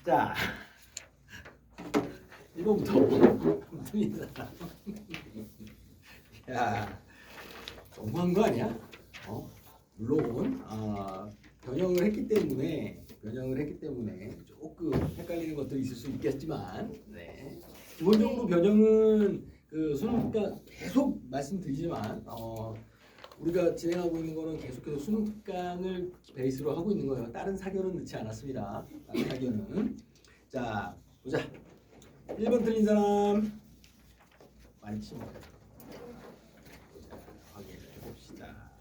자, 1번부터 틀린 사람. 야, 너무한 거 아니야? 물론 변형을 했기 때문에 조금 헷갈리는 것들이 있을 수 있겠지만, 네. 기본적으로 변형은 그 수능 특강 계속 말씀드리지만 우리가 진행하고 있는 거는 계속해서 수능 특강을 베이스로 하고 있는 거예요. 다른 사견은 넣지 않았습니다. 다른 사견은. 자, 보자. 1번 틀린 사람 많지 뭐. 보자, 확인해 봅시다.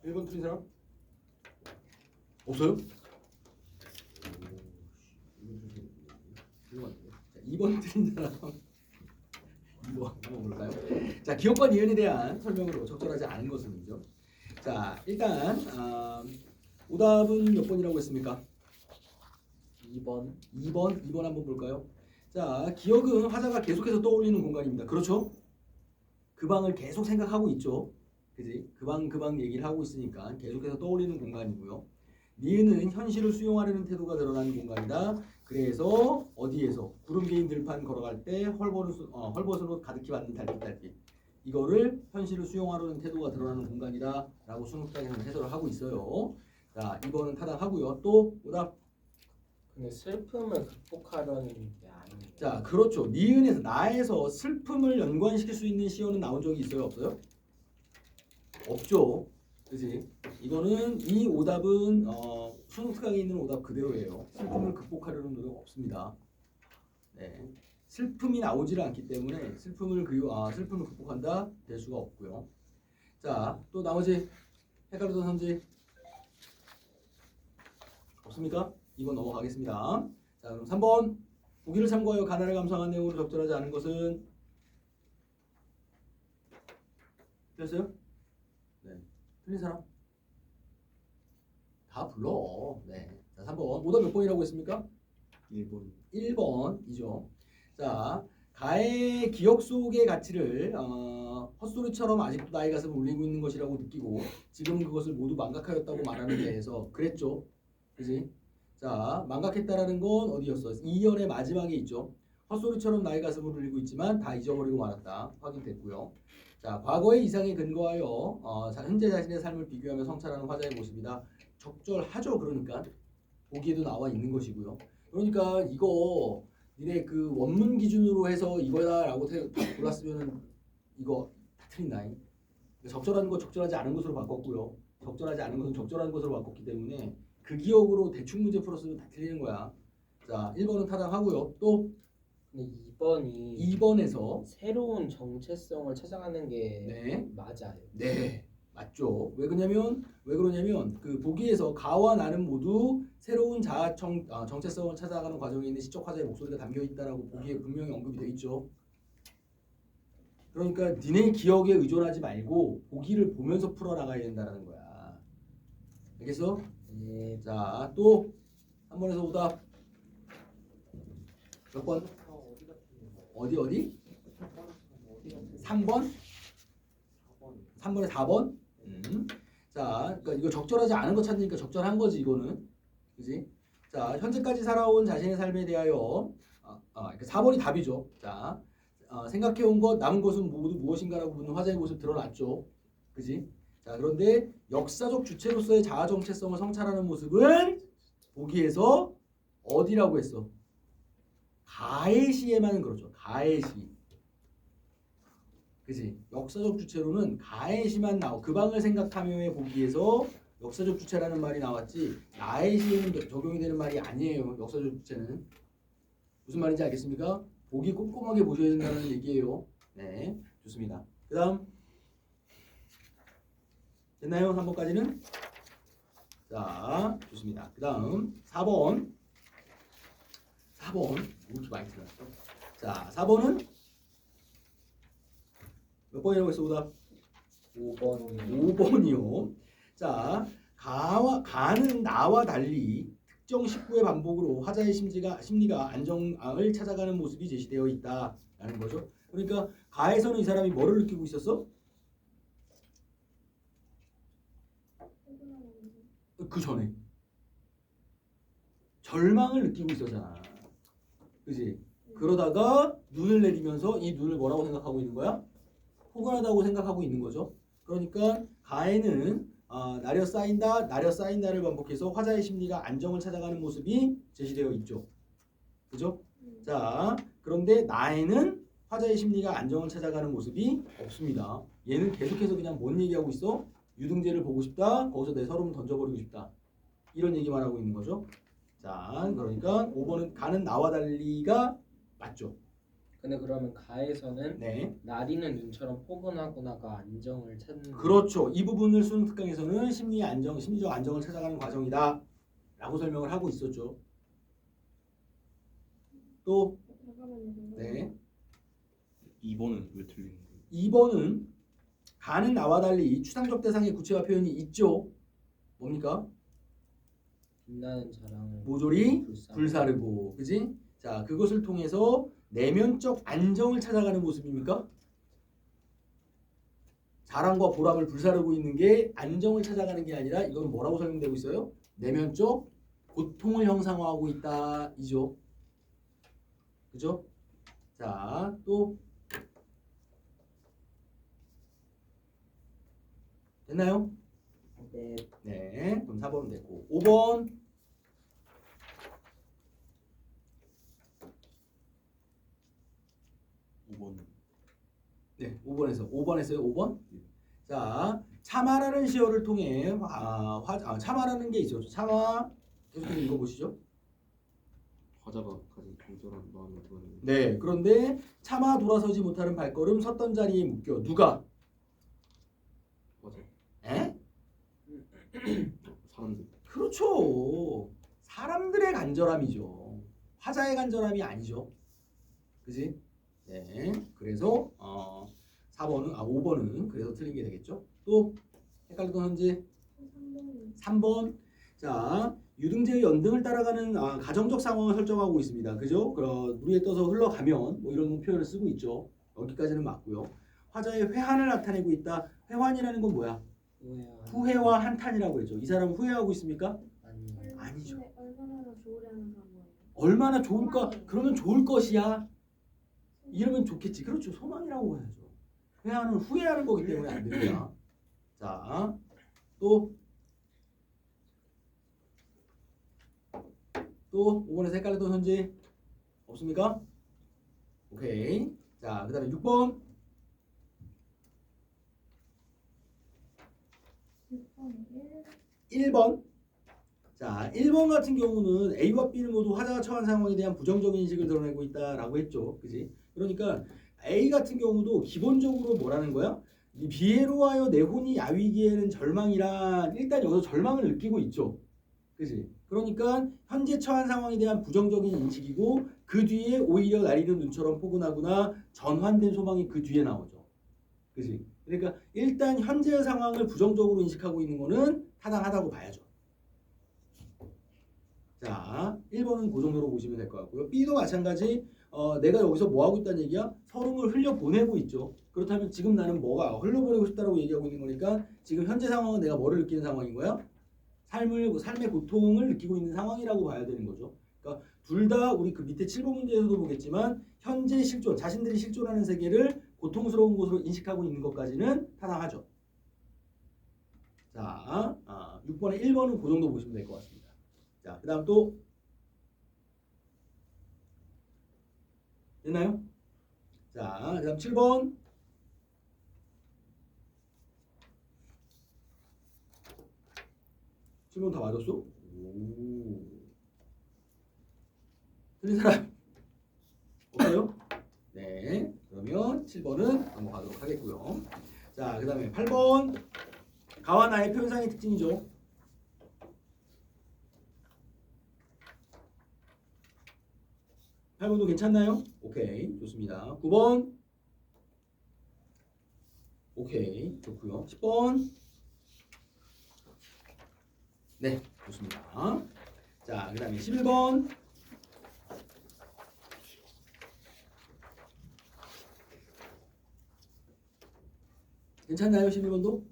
1번 틀린 사람? 없어요? 2번 틀린 사람. 2번 한번 볼까요? 자, 기억과 니은에 대한 설명으로 적절하지 않은 것은요. 자, 일단 오답은 몇 번이라고 했습니까? 2번 한번 볼까요? 자, 기억은 화자가 계속해서 떠올리는 공간입니다. 그렇죠? 그 방을 계속 생각하고 있죠. 그지? 그 방 얘기를 하고 있으니까 계속해서 떠올리는 공간이고요. 니은은 현실을 수용하려는 태도가 드러나는 공간이다. 그래서 어디에서 구름 개인 들판 걸어갈 때 헐벗은 옷 가득히 받는 달빛 이거를 현실을 수용하려는 태도가 드러나는 공간이다 라고 수능특강에서는 해설을 하고 있어요. 자, 2번은 타당하고요. 또 오답. 근데 슬픔을 극복하려는 게 아니에요. 자, 그렇죠. 니은에서 나에서 슬픔을 연관시킬 수 있는 시어는 나온 적이 있어요? 없어요? 없죠. 그지? 이거는 이 오답은 수능 특강에 있는 오답 그대로예요. 슬픔을 극복하려는 노력 없습니다. 네, 슬픔이 나오지를 않기 때문에 슬픔을 극복한다 될 수가 없고요. 자, 또 나머지 헷갈리던 선지 없습니까? 2번 넘어가겠습니다. 자, 그럼 3번 보기를 참고하여 가나를 감상한 내용으로 적절하지 않은 것은 됐어요? 네, 틀린 사람? 다 불러. 네. 자, 3번. 오답 몇 번이라고 했습니까? 1번이죠. 자, 가의 기억 속의 가치를 헛소리처럼 아직도 나의 가슴을 울리고 있는 것이라고 느끼고 지금은 그것을 모두 망각하였다고 말하는 데에서 그랬죠. 그지? 자, 망각했다라는 건 어디였어? 2연의 마지막에 있죠. 헛소리처럼 나의 가슴을 울리고 있지만 다 잊어버리고 말았다. 확인됐고요. 자, 과거의 이상에 근거하여 현재 자신의 삶을 비교하며 성찰하는 화자의 모습이다. 적절하죠. 그러니까 보기에도 나와 있는 것이고요. 그러니까 이거 니네 그 원문 기준으로 해서 이거다라고 골랐으면은 이거 다 틀린다. 적절한 거 적절하지 않은 것으로 바꿨고요. 적절하지 않은 것은 적절한 것으로 바꿨기 때문에 그 기억으로 대충 문제 풀었으면 다 틀리는 거야. 자, 1번은 타당하고요. 또 근데 2번이 2번에서 새로운 정체성을 찾아가는 게 네. 맞아요. 네, 맞죠. 왜 그러냐면 그 보기에서 가와 나는 모두 새로운 정체성을 찾아가는 과정에 있는 시적 화자의 목소리가 담겨 있다라고 보기에 분명히 언급이 돼 있죠. 그러니까 니네 기억에 의존하지 말고 보기를 보면서 풀어 나가야 된다라는 거야. 알겠어? 네. 자, 또 한 번에서 오답 몇 번? 어디? 3번? 3번에 4번? 자, 그러니까 이거 적절하지 않은 거 찾으니까 적절한 거지 이거는. 그지? 자, 현재까지 살아온 자신의 삶에 대하여 4번이 답이죠. 자, 생각해온 것, 남은 것은 모두 무엇인가라고 묻는 화자의 모습 드러났죠. 그지? 자, 그런데 역사적 주체로서의 자아 정체성을 성찰하는 모습은 보기에서 어디라고 했어? 가의 시에만 그렇죠. 가의 시. 그지? 역사적 주체로는 가의 시만 그 방을 생각하며의 보기에서 역사적 주체라는 말이 나왔지 나의 시에는 적용이 되는 말이 아니에요. 역사적 주체는. 무슨 말인지 알겠습니까? 보기 꼼꼼하게 보셔야 된다는 얘기예요. 네, 좋습니다. 그 다음 됐나요? 3번까지는? 자, 좋습니다. 그 다음 4번 이렇게 많이 들어갔어. 자, 4번은 몇 번이라고 했어? 오답 5번이요. 5번이요. 자, 가는 나와 달리 특정 식구의 반복으로 화자의 심리가 안정을 찾아가는 모습이 제시되어 있다라는 거죠. 그러니까 가에서는 이 사람이 뭐를 느끼고 있었어? 그 전에 절망을 느끼고 있었잖아. 그지? 그러다가 눈을 내리면서 이 눈을 뭐라고 생각하고 있는 거야? 포근하다고 생각하고 있는 거죠. 그러니까 가에는 나려 쌓인다를 반복해서 화자의 심리가 안정을 찾아가는 모습이 제시되어 있죠. 그죠? 자, 그런데 나에는 화자의 심리가 안정을 찾아가는 모습이 없습니다. 얘는 계속해서 그냥 뭔 얘기하고 있어? 유등재를 보고 싶다. 거기서 내 서름을 던져버리고 싶다. 이런 얘기만 하고 있는 거죠. 자, 그러니까 5번은 가는 나와 달리가 맞죠. 근데 그러면 가에서는 네. 나리는 눈처럼 포근하구나가 안정을 찾는. 그렇죠. 이 부분을 수능 특강에서는 심리적 안정을 찾아가는 과정이다 라고 설명을 하고 있었죠. 또 네. 2번은 왜 틀린 거예요? 2번은 가는 나와 달리 추상적 대상의 구체화 표현이 있죠. 뭡니까? 빛나는 자랑을 모조리 불사르고, 그지? 자, 그것을 통해서 내면적 안정을 찾아가는 모습입니까? 자랑과 보람을 불사르고 있는 게 안정을 찾아가는 게 아니라 이건 뭐라고 설명되고 있어요? 내면적 고통을 형상화하고 있다 이죠. 그죠? 자, 또 됐나요? 네. 네, 그럼 4번은 됐고 5번. 5번. 네, 5번 했어요. 5번. 네. 자, 참아라는 시어를 통해 참아라는 게 있죠. 참아 계속 좀 읽어보시죠. 화자가 가진 간절한 마음을 드러내는. 네, 그런데 차마 돌아서지 못하는 발걸음 섰던 자리에 묶여 누가? 화자. 에? 사람들. 그렇죠. 사람들의 간절함이죠. 화자의 간절함이 아니죠. 그지? 네. 그래서 5번은 그래서 틀린 게 되겠죠. 또 헷갈리던 현재 3번. 자, 유등재의 연등을 따라가는 가정적 상황을 설정하고 있습니다. 그죠? 물에 떠서 흘러가면 뭐 이런 표현을 쓰고 있죠. 여기까지는 맞고요. 화자의 회한을 나타내고 있다. 회한이라는 건 뭐야? 후회와 한탄이라고 했죠. 이 사람은 후회하고 있습니까? 아니요. 아니죠. 얼마나 좋으려는 거예요? 얼마나 좋을까? 소망이. 그러면 좋을 것이야. 이러면 좋겠지. 그렇죠. 소망이라고 해야죠. 회한은 후회하는 거기 때문에 안 됩니다. 자, 또 5번에서 헷갈렸던 현재 없습니까? 오케이. 자, 그 다음에 6번. 1번. 자, 1번 같은 경우는 A와 B는 모두 화자가 처한 상황에 대한 부정적인 인식을 드러내고 있다라고 했죠. 그지? 그러니까 A 같은 경우도 기본적으로 뭐라는 거야? 이 비애로 하여 내 혼이 야위기에는 절망이란 일단 여기서 절망을 느끼고 있죠. 그지? 그러니까 현재 처한 상황에 대한 부정적인 인식이고 그 뒤에 오히려 나리는 눈처럼 포근하구나 전환된 소망이 그 뒤에 나오죠. 그지? 그러니까 일단 현재의 상황을 부정적으로 인식하고 있는 거는 타당하다고 봐야죠. 자, 1번은 그 정도로 보시면 될 것 같고요. B도 마찬가지. 내가 여기서 뭐 하고 있다는 얘기야? 서름을 흘려보내고 있죠. 그렇다면 지금 나는 뭐가 흘려보내고 싶다라고 얘기하고 있는 거니까 지금 현재 상황은 내가 뭐를 느끼는 상황인 거야? 삶의 고통을 느끼고 있는 상황이라고 봐야 되는 거죠. 그러니까 둘 다 우리 그 밑에 7번 문제에서도 보겠지만 현재 실존, 자신들이 실존하는 세계를 고통스러운 곳으로 인식하고 있는 것까지는 타당하죠. 자, 6번에 1번은 그 정도 보시면 될 것 같습니다. 자, 그 다음 또 됐나요? 자, 그 다음 7번. 다 맞았어? 오. 틀린 사람 없어요? 네, 그러면 7번은 넘어가도록 하겠고요. 자, 그 다음에 8번. 가와 나의 표현상의 특징이죠. 할머니도 괜찮나요? 오케이, 좋습니다. 9번. 오케이, 좋고요. 10번. 네, 좋습니다. 자, 자, 그 다음에 11번. 괜찮나요? 11번도?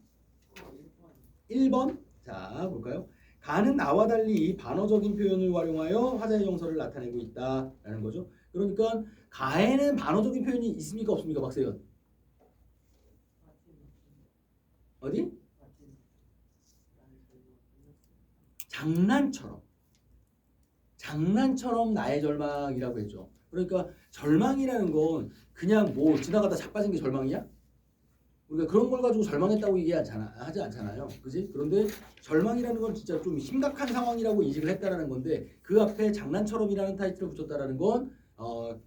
1번. 자, 볼까요? 가는 나와 달리 반어적인 표현을 활용하여 화자의 정서를 나타내고 있다라는 거죠. 그러니까 가에는 반어적인 표현이 있습니까? 없습니까? 박세현. 어디? 장난처럼 나의 절망이라고 했죠. 그러니까 절망이라는 건 그냥 뭐 지나가다 자빠진 게 절망이야? 우리가 그런 걸 가지고 절망했다고 하지 않잖아요. 그지? 그런데 절망이라는 건 진짜 좀 심각한 상황이라고 인식을 했다라는 건데 그 앞에 장난처럼이라는 타이틀을 붙였다라는 건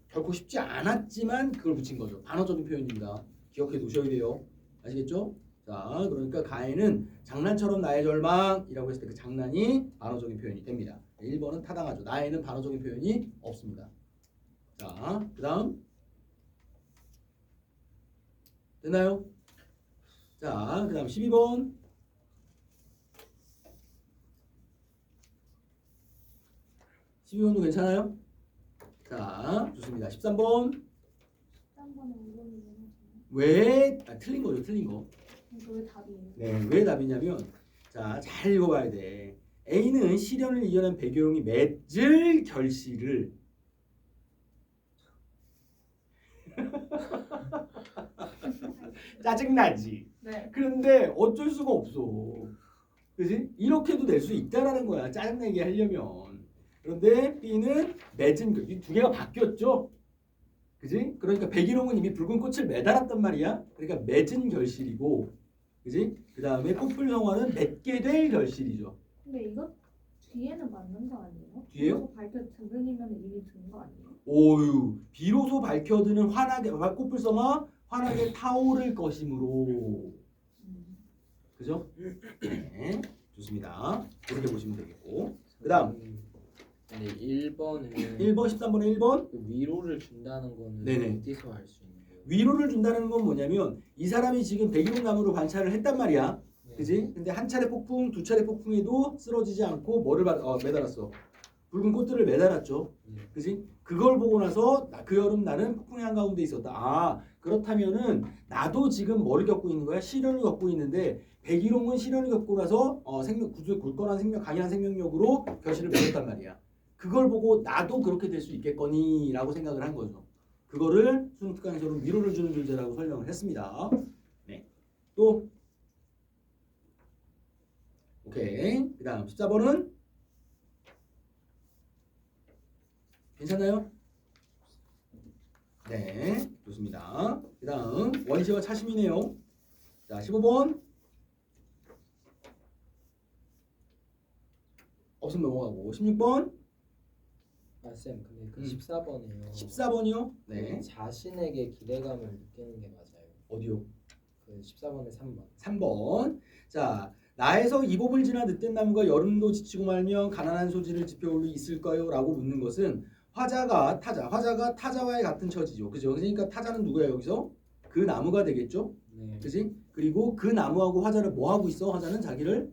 결코 쉽지 않았지만 그걸 붙인 거죠. 반어적인 표현입니다. 기억해 두셔야 돼요. 아시겠죠? 자, 그러니까 가에는 장난처럼 나의 절망이라고 했을 때 그 장난이 반어적인 표현이 됩니다. 1번은 타당하죠. 나에는 반어적인 표현이 없습니다. 자, 그 다음 됐나요? 자, 그 다음 12번. 12번도 괜찮아요? 자, 좋습니다. 13번. 13번에 5번이 왜? 틀린 거죠, 틀린 거. 이거 왜 답이에요? 네, 왜 답이냐면, 자, 잘 읽어봐야 돼. A는 시련을 이겨낸 배경이 맺을 결실을 짜증나지. 네. 그런데 어쩔 수가 없어. 그지? 이렇게도 낼 수 있다라는 거야. 짜증내게 하려면. 그런데 B는 맺은 이 두 개가 바뀌었죠. 그지? 그러니까 백일홍은 이미 붉은 꽃을 매달았단 말이야. 그러니까 맺은 결실이고, 그지? 그 다음에 꽃불성화는 맺게 될 결실이죠. 근데 이거 뒤에는 맞는 거 아니에요? 뒤에요? 그래서 발표 등근이면 이미 든 거 아니에요? 오유, 비로소 밝혀드는 환하게 꽃불성화 환하게 타오를 것이므로. 그죠? 네, 좋습니다. 그렇게 보시면 되겠고. 그다음. 근데 1번은 1번, 13번에 1번. 위로를 준다는 거는 네네. 어디서 알 수 있는 거예요? 위로를 준다는 건 뭐냐면 이 사람이 지금 백일홍 나무로 관찰을 했단 말이야. 네. 그지? 근데 한 차례 폭풍, 두 차례 폭풍에도 쓰러지지 않고 뭐를 매달았어? 붉은 꽃들을 매달았죠. 네. 그지? 그걸 보고 나서 그 여름 나는 폭풍의 한가운데 있었다. 아, 그렇다면은 나도 지금 뭐를 겪고 있는 거야? 시련을 겪고 있는데 백일홍은 시련을 겪고 나서 굳건한 생명, 강인한 생명력으로 결실을 맺었단 말이야. 그걸 보고 나도 그렇게 될 수 있겠거니라고 생각을 한 거죠. 그거를 수능 특강에서는 위로를 주는 존재라고 설명을 했습니다. 네. 또 오케이. 그다음 14번은 괜찮나요? 네, 좋습니다. 그다음 원시와 차심이네요. 자, 15번 없으면 넘어가고 16번. 아, 쌤, 근데 그 14번이에요. 14번이요? 네. 자신에게 기대감을 느끼는 게 맞아요. 어디요? 그 14번에 3번. 3번. 자, 나에서 이복을 지나 늑된 나무가 여름도 지치고 말면 가난한 소지를 지펴올 리 있을까요? 라고 묻는 것은 화자가 타자와의 같은 처지죠. 그죠? 그러니까 타자는 누구야 여기서? 그 나무가 되겠죠? 네. 그지? 그리고 그 나무하고 화자를 뭐 하고 있어? 화자는 자기를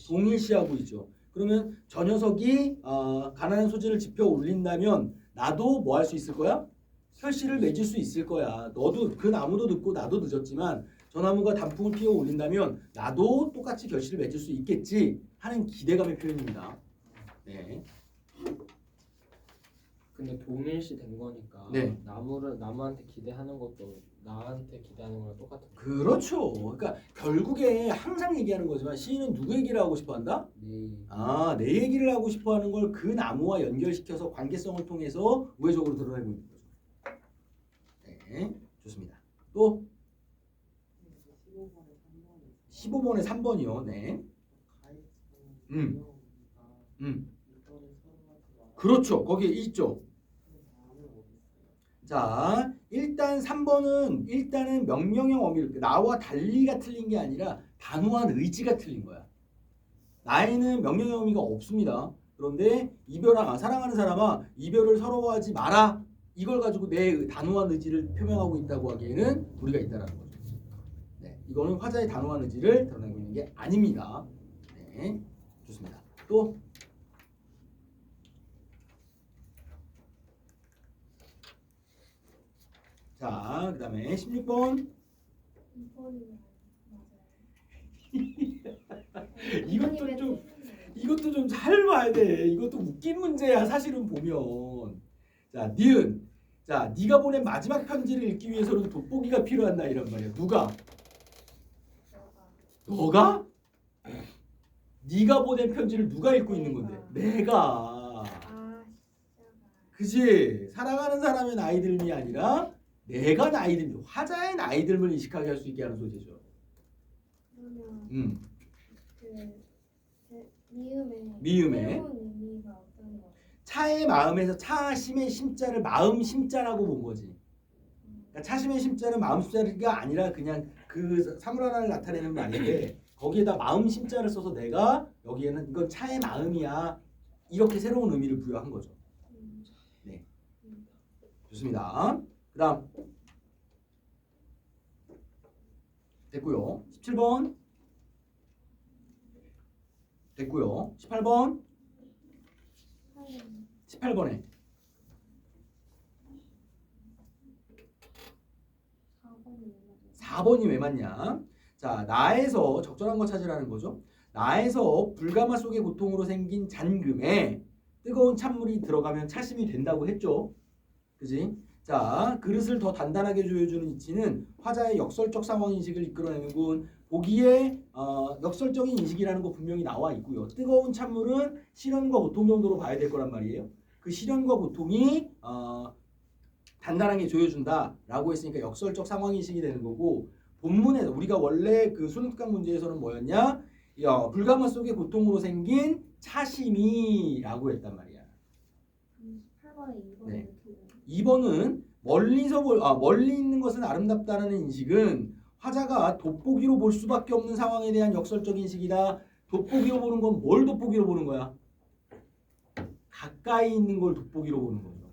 동일시하고 있죠. 그러면 저 녀석이 가난한 소지를 지펴 올린다면 나도 뭐 할 수 있을 거야? 결실을 맺을 수 있을 거야. 너도 그 나무도 늦고 나도 늦었지만 저 나무가 단풍을 피워 올린다면 나도 똑같이 결실을 맺을 수 있겠지 하는 기대감의 표현입니다. 네. 근데 동일시 된 거니까 네. 나무한테 기대하는 것도 나한테 기대하는 거랑 똑같은 거예요. 그렇죠. 그러니까 결국에 항상 얘기하는 거지만 시인은 누구 얘기를 하고 싶어 한다? 네. 아, 내 얘기를 하고 싶어 하는 걸 그 나무와 연결시켜서 관계성을 통해서 우회적으로 드러내고 있는 거죠. 네, 좋습니다. 또 15번에 3번이요. 네. 그렇죠. 거기에 있죠. 자, 일단 3번은 일단은 명령형 어미 나와 달리가 틀린 게 아니라 단호한 의지가 틀린 거야. 나에는 명령형 의미가 없습니다. 그런데 사랑하는 사람아 이별을 서러워하지 마라. 이걸 가지고 내 단호한 의지를 표명하고 있다고 하기에는 무리가 있다는 거죠. 네, 이거는 화자의 단호한 의지를 드러내고 있는 게 아닙니다. 네, 좋습니다. 또 자, 그다음에 16번. 2번이면 맞아요. 이것도 좀 잘 봐야 돼. 이것도 웃긴 문제야. 사실은 보면. 자, 니은. 자, 네가 보낸 마지막 편지를 읽기 위해서는 돋보기가 필요한 나이란 말이야. 누가? 너가? 네가 보낸 편지를 누가 읽고 있는 건데? 내가. 그지? 사랑하는 사람의 나이들이 아니라 내가 나이들, 화자의 나이들을 인식하게 할 수 있게 하는 소재죠. 그러면 미음의 미음의 새로운 의미가 어떤 거? 차의 마음에서 차심의 심자를 마음 심자라고 본 거지. 그러니까 차심의 심자는 마음 심자가 아니라 그냥 그 사물 하나를 나타내는 말인데 거기에다 마음 심자를 써서 내가 여기에는 이건 차의 마음이야. 이렇게 새로운 의미를 부여한 거죠. 네. 좋습니다. 그다음 됐고요. 17번 됐고요. 18번 18번에 4번이 왜 맞냐? 자, 나에서 적절한 거 찾으라는 거죠. 나에서 불가마 속의 고통으로 생긴 잔금에 뜨거운 찬물이 들어가면 차심이 된다고 했죠. 그지? 자, 그릇을 더 단단하게 조여주는 이치는 화자의 역설적 상황인식을 이끌어내는군. 보기에 역설적인 인식이라는 거 분명히 나와 있고요. 뜨거운 찬물은 시련과 고통 정도로 봐야 될 거란 말이에요. 그 시련과 고통이 단단하게 조여준다라고 했으니까 역설적 상황인식이 되는 거고 본문에서 우리가 원래 그 수능 특강 문제에서는 뭐였냐? 불가마 속의 고통으로 생긴 차심이라고 했단 말이야. 8번에 2번에 네. 2번은 멀리 있는 것은 아름답다라는 인식은 화자가 돋보기로 볼 수밖에 없는 상황에 대한 역설적 인식이다. 돋보기로 보는 건 뭘 돋보기로 보는 거야? 가까이 있는 걸 돋보기로 보는 거죠.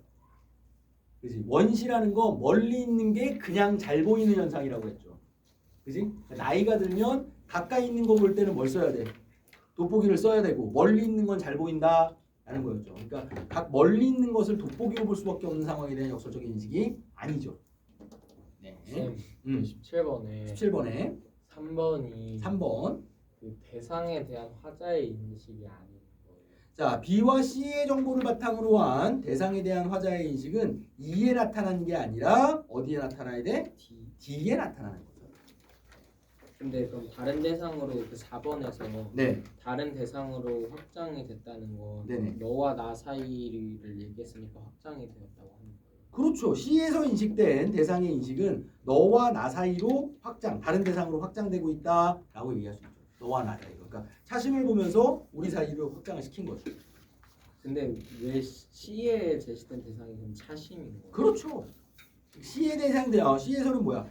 그지? 원시라는 거 멀리 있는 게 그냥 잘 보이는 현상이라고 했죠. 그지? 나이가 들면 가까이 있는 거 볼 때는 뭘 써야 돼? 돋보기를 써야 되고 멀리 있는 건 잘 보인다 라는 거였죠. 그러니까 각 멀리 있는 것을 돋보기로 볼 수밖에 없는 상황에 대한 역설적인 인식이 아니죠. 네. 쌤, 17번에 17번에 3번 그 대상에 대한 화자의 인식이 아닌 거예요. 자, B와 C의 정보를 바탕으로 한 대상에 대한 화자의 인식은 E에 나타나는 게 아니라 어디에 나타나야 돼? D에 나타나는 거죠. 근데 그럼 다른 대상으로 그 4번에서 네. 다른 대상으로 확장이 됐다는 건 네네. 너와 나 사이를 얘기했으니까 확장이 되었다고 하는 거예요. 그렇죠. C에서 인식된 대상의 인식은 너와 나 사이로 다른 대상으로 확장되고 있다라고 얘기할 수 있죠. 너와 나 사이로. 그러니까 차심을 보면서 우리 사이로 확장을 시킨 거죠. 근데 왜 C에 제시된 대상이 그럼 차심인 거예요? 그렇죠. C의 C에서는 뭐야?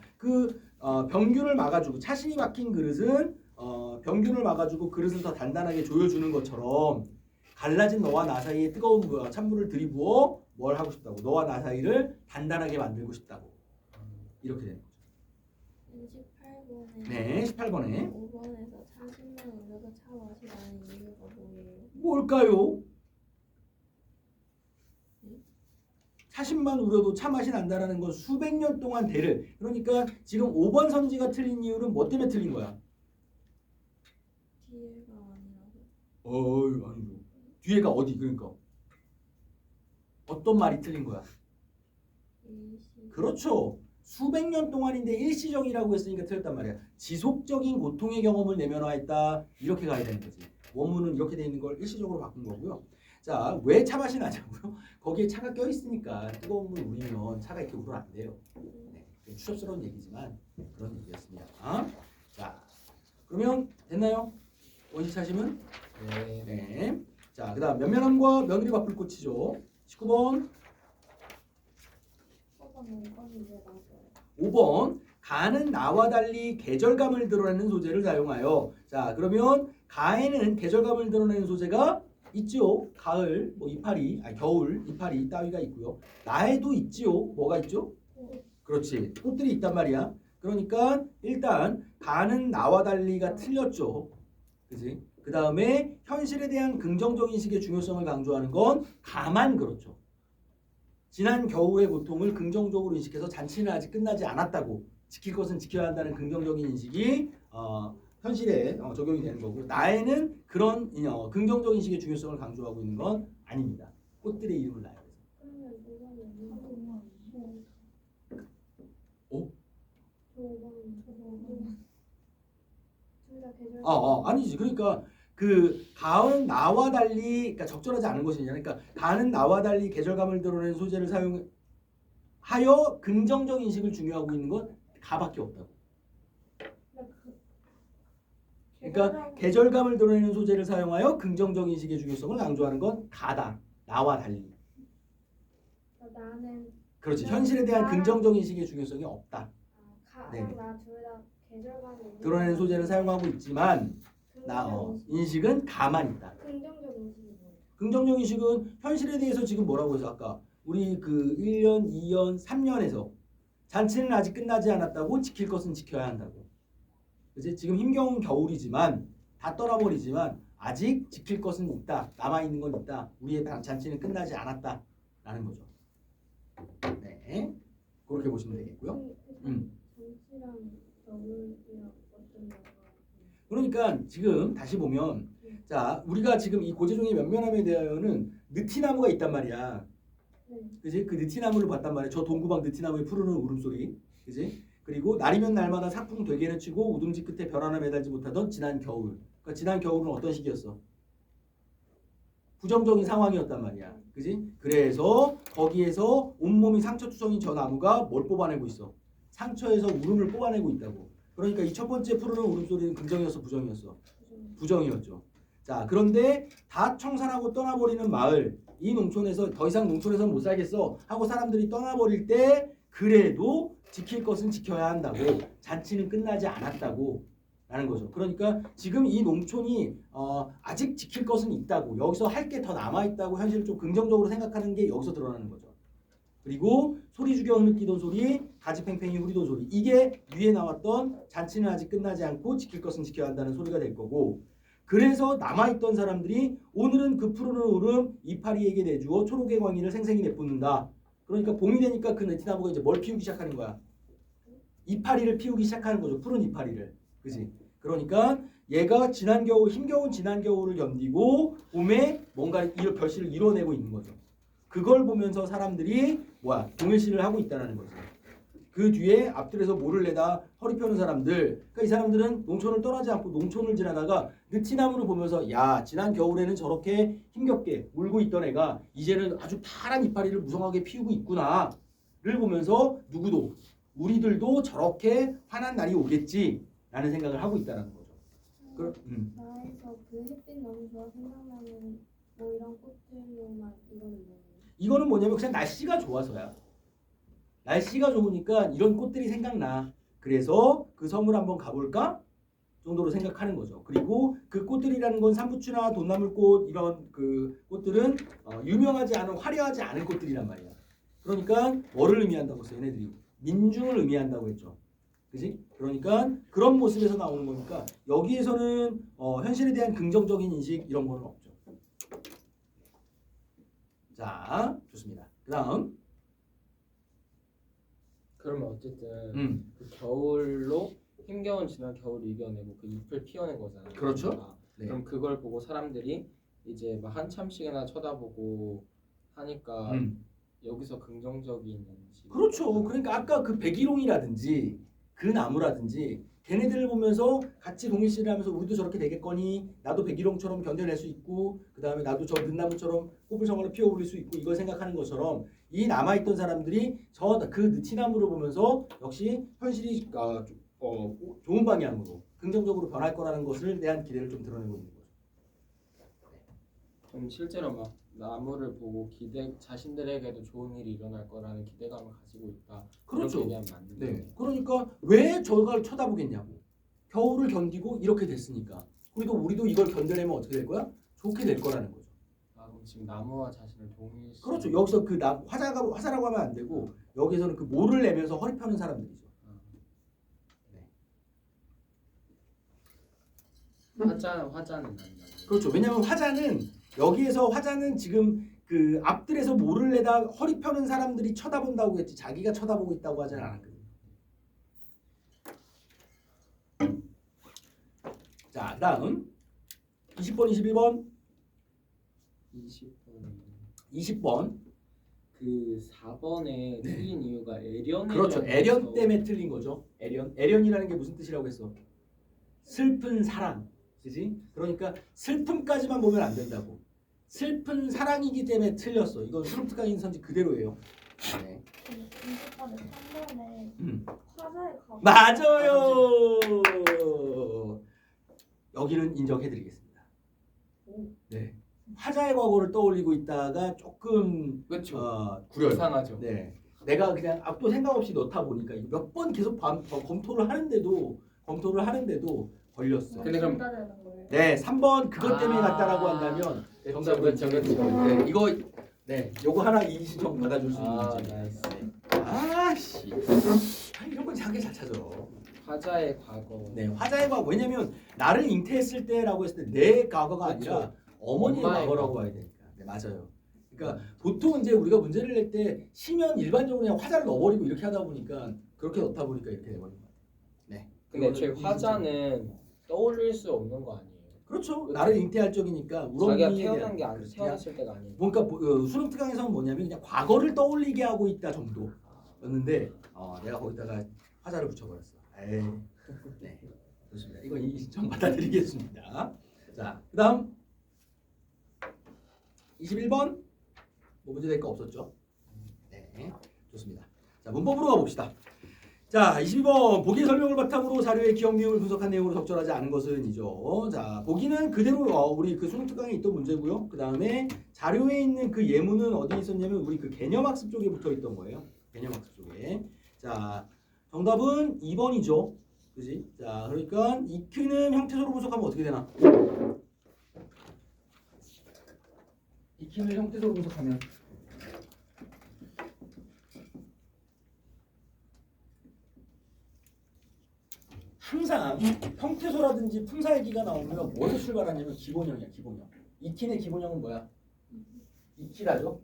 병균을 막아주고 차심이 막힌 그릇은 병균을 막아주고 그릇을 더 단단하게 조여주는 것처럼 갈라진 너와 나 사이에 뜨거운 찬물을 들이부어 뭘 하고 싶다고? 너와 나 사이를 단단하게 만들고 싶다고. 이렇게 되는 거죠. 18번에 네, 18번에 5번에서 차심만 올려서 차 맛이 나는 이유가 뭐예요? 뭘까요? 차심만 우려도 차 맛이 난다라는 건 수백 년 동안 그러니까 지금 5번 선지가 틀린 이유는 뭐 때문에 틀린 거야? 뒤에가 아니라고? 아니죠. 뒤에가 어디? 그러니까 어떤 말이 틀린 거야? 일시 그렇죠. 수백 년 동안인데 일시적이라고 했으니까 틀렸단 말이야. 지속적인 고통의 경험을 내면화했다. 이렇게 가야 되는 거지. 원문은 이렇게 돼 있는 걸 일시적으로 바꾼 거고요. 자, 왜 차 맛이 나냐고요? 거기에 차가 껴 있으니까 뜨거운 물 우리면 차가 이렇게 우러 안 돼요. 네, 좀 추접스러운 얘기지만 그런 얘기였습니다. 자, 그러면 됐나요? 원시 차심은? 네. 네. 자, 그다음 면면함과 며느리 바쁠 꽃이죠. 19번. 5번이 왜 맞아요? 5번. 가는 나와 달리 계절감을 드러내는 소재를 사용하여. 자, 그러면 가에는 계절감을 드러내는 소재가 있죠. 가을, 겨울, 이파리 따위가 있고요. 나에도 있지요. 뭐가 있죠? 그렇지. 꽃들이 있단 말이야. 그러니까 일단 가는 나와 달리가 틀렸죠. 그지? 그 다음에 현실에 대한 긍정적인 식의 중요성을 강조하는 건 가만 그렇죠. 지난 겨울의 고통을 긍정적으로 인식해서 잔치는 아직 끝나지 않았다고 지킬 것은 지켜야 한다는 긍정적인 인식이 현실에 적용이 되는 거고 나에는 그런 긍정적인 인식의 중요성을 강조하고 있는 건 아닙니다. 꽃들의 이름을 나요. 그러면 이거는 오? 둘다 계절. 아니지. 그러니까 그 가은 나와 달리 그러니까 적절하지 않은 것이냐. 그러니까 가는 나와 달리 계절감을 드러내는 소재를 사용하여 긍정적 인식을 중요하고 있는 건 가밖에 없다고. 그러니까 계절감을 드러내는 소재를 사용하여 긍정적 인식의 중요성을 강조하는 건 가다. 나와 달리. 나는 그렇지. 현실에 대한 긍정적 인식의 중요성이 없다. 네. 가랑 나 둘 다 계절감을 드러내는 소재를 사용하고 있지만 인식은 가만 있다. 긍정적 인식이 뭐예요? 긍정적 인식은 현실에 대해서 지금 뭐라고 해서 아까 우리 그 1년, 2년, 3년에서 잔치는 아직 끝나지 않았다고 지킬 것은 지켜야 한다고. 그치? 지금 힘겨운 겨울이지만 다 떠나버리지만 아직 지킬 것은 있다. 남아있는 건 있다. 우리의 잔치는 끝나지 않았다. 라는 거죠. 네. 그렇게 보시면 되겠고요. 잔치랑 겨울이랑 어떤 거가 그러니까 지금 다시 보면 자 우리가 지금 이 고재종의 면면함에 대하여는 느티나무가 있단 말이야. 그지? 그 느티나무를 봤단 말이야. 저 동구방 느티나무의 푸르는 울음소리. 그지? 그리고 날이면 날마다 삭풍 되게는 치고 우둥지 끝에 별 하나 매달지 못하던 지난 겨울. 그러니까 지난 겨울은 어떤 시기였어? 부정적인 상황이었단 말이야. 그지? 그래서 거기에서 온몸이 상처투성인 저 나무가 뭘 뽑아내고 있어? 상처에서 울음을 뽑아내고 있다고. 그러니까 이 첫 번째 푸르는 울음소리는 긍정이었어, 부정이었어? 부정이었죠. 자, 그런데 다 청산하고 떠나버리는 마을, 이 농촌에서 더 이상 농촌에서는 못 살겠어 하고 사람들이 떠나버릴 때 그래도 지킬 것은 지켜야 한다고, 잔치는 끝나지 않았다고 라는 거죠. 그러니까 지금 이 농촌이 아직 지킬 것은 있다고, 여기서 할 게 더 남아있다고 현실을 좀 긍정적으로 생각하는 게 여기서 드러나는 거죠. 그리고 소리 죽여 흐느끼던 소리, 가지 팽팽히 후리던 소리, 이게 위에 나왔던 잔치는 아직 끝나지 않고 지킬 것은 지켜야 한다는 소리가 될 거고, 그래서 남아있던 사람들이 오늘은 그 푸르는 울음 이파리에게 내주어 초록의 광희를 생생히 내뿜는다. 그러니까 봄이 되니까 그 느티나무가 이제 뭘 피우기 시작하는 거야? 이파리를 피우기 시작하는 거죠. 푸른 이파리를. 그지? 그러니까 얘가 지난 겨울, 힘겨운 지난 겨울을 견디고 봄에 뭔가 결실을 이뤄내고 있는 거죠. 그걸 보면서 사람들이 동일시를 하고 있다는 거죠. 그 뒤에 앞들에서 모를 내다 허리 펴는 사람들, 그러니까 이 사람들은 농촌을 떠나지 않고 농촌을 지나다가 느티나무를 보면서 야, 지난 겨울에는 저렇게 힘겹게 울고 있던 애가 이제는 아주 파란 이파리를 무성하게 피우고 있구나를 보면서 누구도 우리들도 저렇게 환한 날이 오겠지라는 생각을 하고 있다는 거죠. 나에서 그 햇빛 너무 좋아 생각나는 뭐 이런 꽃들로만 이거는 뭐예요? 이거는 뭐냐면 그냥 날씨가 좋아서야. 날씨가 좋으니까 이런 꽃들이 생각나. 그래서 그 섬을 한번 가볼까? 정도로 생각하는 거죠. 그리고 그 꽃들이라는 건 삼부추나 돈나물꽃 이런 그 꽃들은 유명하지 않은 화려하지 않은 꽃들이란 말이야. 그러니까 뭐를 의미한다고 했어? 얘네들이 민중을 의미한다고 했죠. 그지? 그러니까 그런 모습에서 나오는 거니까 여기에서는 현실에 대한 긍정적인 인식 이런 거는 없죠. 자, 좋습니다. 그 다음 그러면 어쨌든 그 겨울로 힘겨운 지난 겨울을 이겨내고 그 잎을 피워낸 거잖아요. 그렇죠. 그러니까. 네. 그럼 그걸 보고 사람들이 이제 막 한참씩이나 쳐다보고 하니까 여기서 긍정적인 인식. 그렇죠. 그러니까 아까 그 백일홍이라든지 그 나무라든지 걔네들을 보면서 같이 동일시를 하면서 우리도 저렇게 되겠거니 나도 백일홍처럼 견뎌낼 수 있고 그 다음에 나도 저 늦나무처럼 꽃을 정말로 피워올릴 수 있고 이걸 생각하는 것처럼 이 남아있던 사람들이 그 느티나무를 보면서 역시 현실이 좋은 방향으로 긍정적으로 변할 거라는 것을 대한 기대를 좀 드러내고 있는 거죠. 좀 실제로 막 나무를 보고 자신들에게도 좋은 일이 일어날 거라는 기대감을 가지고 있다. 그렇죠. 그렇게 얘기하면 안 돼요. 네. 그러니까 왜 저걸 쳐다보겠냐고. 겨울을 견디고 이렇게 됐으니까. 우리도 이걸 견뎌내면 어떻게 될 거야? 좋게 될 거라는 거죠. 그럼 지금 나무와 자신을 동일시. 그렇죠. 여기서 그 화자라고 하면 안 되고 여기서는 그 모를 내면서 허리 펴는 사람들이죠. 화자는 아니야. 그렇죠. 왜냐하면 화자는 여기에서 화자는 지금 그 앞들에서 모를 내다 허리 펴는 사람들이 쳐다본다고 했지 자기가 쳐다보고 있다고 하진 않았거든. 자, 그다음 20번, 21번, 20번 20번. 그 4번에 틀린 이유가 애련 그렇죠. 애련 때문에 틀린 거죠. 애련. 애련이라는 게 무슨 뜻이라고 했어? 슬픈 사랑. 그지? 그러니까 슬픔까지만 보면 안 된다고. 슬픈 사랑이기 때문에 틀렸어. 이건 수능특강 인선지 그대로예요. 네. 20번에 3번에 음. 화자의 과거. 맞아요. 여기는 인정해드리겠습니다. 네. 화자의 과거를 떠올리고 있다가 조금 그렇죠. 구려요. 이상하죠. 네. 내가 그냥 앞도 생각 없이 넣다 보니까 몇 번 계속 검토를 하는데도 걸렸어. 근데 그럼- 된다는 거예요. 네, 3번 그것 때문에 아. 갔다라고 한다면 정답은 그렇죠. 네, 이거 네, 요거 하나 이의신청 받아줄 수 있는 아, 문제. 나이스. 아씨, 이런 건 자기 잘 찾아. 화자의 과거. 네, 화자의 과거. 왜냐면 나를 잉태했을 때라고 했을 때 내 과거가 그렇죠. 아니라 어머니의 엄마의 과거라고 과거. 봐야 되니까. 네, 맞아요. 그러니까 보통 이제 우리가 문제를 낼 때 시면 일반적으로 그냥 화자를 넣어버리고 이렇게 하다 보니까 그렇게 넣다 보니까 이렇게 돼버린 거예요. 네. 근데 이거는 애초에 화자는 떠올릴 수 없는 거 아니에요? 그렇죠. 그렇죠. 나를 잉태할 적이니까 자기가 우렁이에 태어난 대한 게 아니 그렇지. 태어났을 때가 아니에요. 그러니까 수능 특강에서는 뭐냐면 그냥 과거를 떠올리게 하고 있다 정도였는데 내가 거기다가 화자를 붙여버렸어. 에이. 네, 좋습니다. 이거 인정 받아드리겠습니다. 자, 그다음 21번 뭐 문제 될 거 없었죠? 네, 좋습니다. 자, 문법으로 가봅시다. 자, 22번 보기의 설명을 바탕으로 자료의 기억 내용을 분석한 내용으로 적절하지 않은 것은이죠. 자, 보기는 그대로 우리 그 수능 특강에 있던 문제고요. 그 다음에 자료에 있는 그 예문은 어디에 있었냐면 우리 그 개념학습 쪽에 붙어 있던 거예요. 개념학습 쪽에. 자, 정답은 2번이죠. 그지? 자, 그러니까 EQ는 형태소로 분석하면 어떻게 되나? EQ는 형태소로 분석하면 항상 형태소라든지 품사얘기가 나오면 뭐에서 출발하냐면 기본형이야. 기본형. 익힌의 기본형은 뭐야? 익히다죠.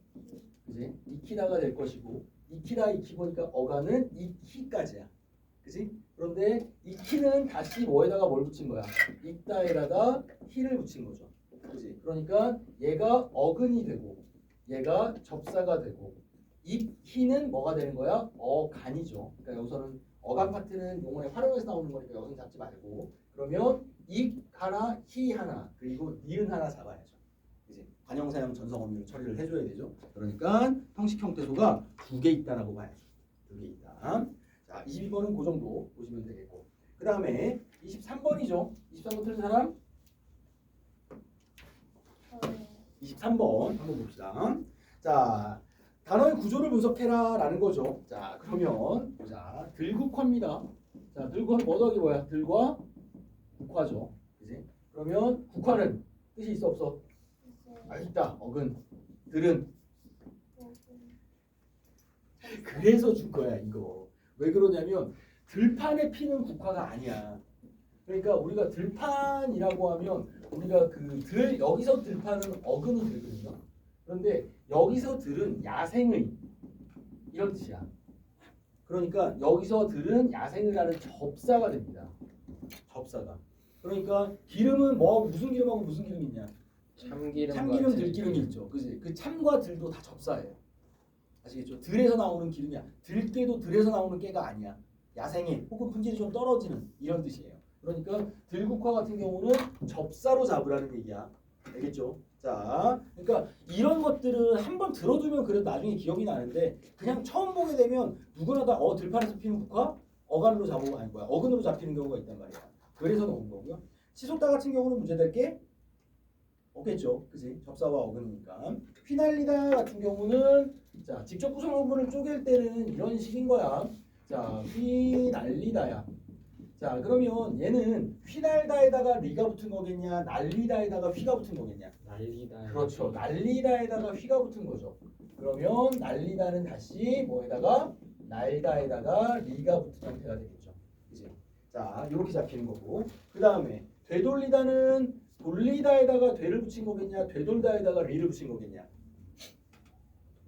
그지? 익히다가 될 것이고 익히다 익히 보니까 어가는 익히까지야. 그지? 그런데 익히는 다시 뭐에다가 뭘 붙인 거야? 익다에다가 히를 붙인 거죠. 그지? 그러니까 얘가 어근이 되고 얘가 접사가 되고 익히는 뭐가 되는 거야? 어간이죠. 그러니까 여기서는 어간 파트는 용어의 활용에서 나오는 거니까 여기서 잡지 말고 그러면 익 하나, 히 하나 그리고 니은 하나 잡아야죠. 이제 관형사형 전성어미로 처리를 해줘야 되죠. 그러니까 형식 형태소가 2개 있다라고 봐야죠. 2개 있다. 자, 22번은 그 정도 보시면 되겠고 그 다음에 23번이죠. 23번 틀린 사람? 23번 한번 봅시다. 자, 단어의 구조를 분석해라 라는 거죠. 자, 그러면 보자. 들국화입니다. 자, 들국화 뭐 더하기 뭐야? 들과 국화죠. 그지? 그러면 국화는 뜻이 있어 없어? 있다. 어근. 들은 그래서 준 거야 이거. 왜 그러냐면 들판에 피는 국화가 아니야. 그러니까 우리가 들판이라고 하면 우리가 그 들 여기서 들판은 어근이 되거든요. 그런데 여기서 들은 야생의 이런 뜻이야. 그러니까 여기서 들은 야생을 하는 접사가 됩니다. 접사가. 그러니까 기름은 뭐 무슨 기름하고 무슨 기름 있냐? 참기름, 들기름이 있죠. 그지? 그 참과 들도 다 접사예요. 아시겠죠? 들에서 나오는 기름이야. 들깨도 들에서 나오는 깨가 아니야. 야생의 혹은 품질이 좀 떨어지는 이런 뜻이에요. 그러니까 들국화 같은 경우는 접사로 잡으라는 얘기야. 알겠죠? 자, 그러니까 이런 것들은 한번 들어두면 그래도 나중에 기억이 나는데 그냥 처음 보게 되면 누구나 다 들판에서 피는 국화 어간으로 잡고 아니 뭐야 어근으로 잡히는 경우가 있단 말이야. 그래서 넣은 거고요. 치솟다 같은 경우는 문제될 게 없겠죠. 그지? 접사와 어근이니까. 휘날리다 같은 경우는 자 직접 구성부분을 쪼갤 때는 이런 식인 거야. 자 휘날리다야. 자 그러면 얘는 휘날다에다가 리가 붙은 거겠냐 날리다에다가 휘가 붙은 거겠냐. 날리다. 그렇죠. 날리다에다가 휘가 붙은 거죠. 그러면 날리다는 다시 뭐에다가 날다에다가 리가 붙은 형태가 되겠죠. 이제 자 이렇게 잡히는 거고 그 다음에 되돌리다는 돌리다에다가 되를 붙인 거겠냐 되돌다에다가 리를 붙인 거겠냐.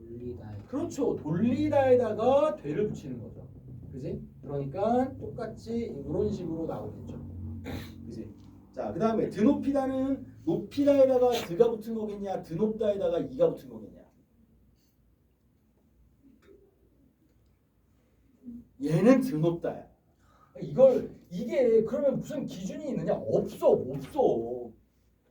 돌리다. 그렇죠. 돌리다에다가 되를 붙이는 거죠. 그지? 그러니까 똑같이 이런 식으로 나오겠죠. 그지? 자, 그 다음에 드높이다는 높이다에다가 드가 붙은 거겠냐, 드높다에다가 이가 붙은 거겠냐. 얘는 드높다야. 이게 그러면 무슨 기준이 있느냐? 없어.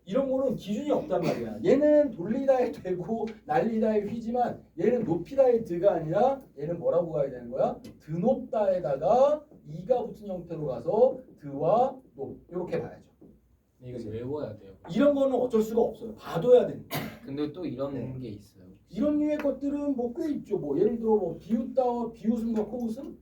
이런 거는 기준이 없단 말이야. 얘는 돌리다에 되고 날리다에 휘지만 얘는 높이다의 드가 아니라 얘는 뭐라고 가야 되는 거야? 드높다에다가 이가 붙은 형태로 가서 드와 높 이렇게 봐야죠. 이거 외워야 돼요. 이런 거는 어쩔 수가 없어요. 봐둬야 됩니다. 근데 또 이런 네. 게 있어요. 이런 류의 것들은 뭐 꽤 있죠. 뭐 예를 들어 뭐 비웃다와 비웃음과 코웃음.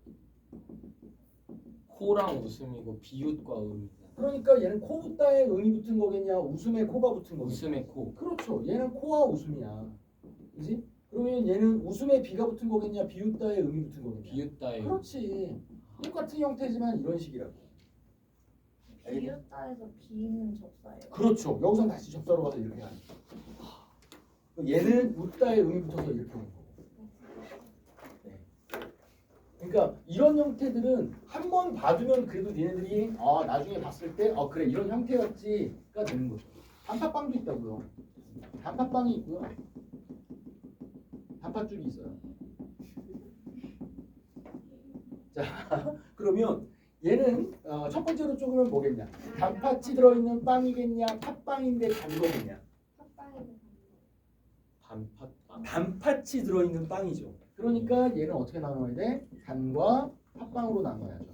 코랑 웃음이고 비웃과 음이다. 그러니까 얘는 코웃다에 음이 붙은 거겠냐, 웃음에 코가 붙은 거겠냐. 웃음의 코. 그렇죠. 얘는 코와 웃음이야. 그지? 그러면 얘는 웃음에 비가 붙은 거겠냐, 비웃다에 음이 붙은 거겠냐. 비웃다의 음. 그렇지. 똑같은 형태지만 이런 식이라고. 비웃다에서 비는 접사예요. 그렇죠. 여기선 다시 접사로 가서 이렇게 하는 거야. 얘는 웃다에 음이 붙어서 이렇게 오는 거고. 네. 그러니까 이런 형태들은 한 번 봐두면 그래도 니네들이 나중에 봤을 때 그래 이런 형태였지가 되는 거죠. 단팥빵도 있다고요. 단팥빵이 있고요. 단팥죽이 있어요. 자, 그러면 얘는 첫 번째로 쪼그면 뭐겠냐? 단팥이 들어있는 빵이겠냐? 팥빵인데 단 거겠냐? 팥빵이 단팥빵. 단팥이 들어있는 빵이죠. 그러니까 얘는 어떻게 나눠야 돼? 단과 팥빵으로 나눠야죠.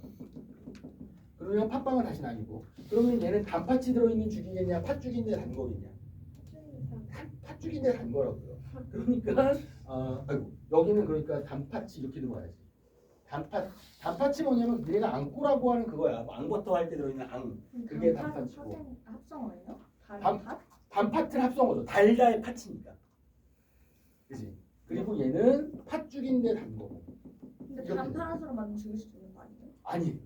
그러면 팥빵은 다시 나뉘고. 그러면 얘는 단팥이 들어있는 죽이겠냐? 팥죽인데 단 거겠냐? 팥죽인데 단 거라고요. 그러니까 아이고 여기는 그러니까 단팥이 이렇게 들어가야지. 단팥이 뭐냐면 얘가 앙꼬라고 하는 그거야. 뭐 앙버터 할 때 들어있는 앙. 그게 단팥이고. 합성어예요? 단- 단팥? 단팥을 합성어죠. 달달의 팥이니까. 그지? 그리고 얘는 팥죽인데 단 거고. 근데 이렇게 단팥으로 만든 죽일 수 있는 거 아니에요? 아니.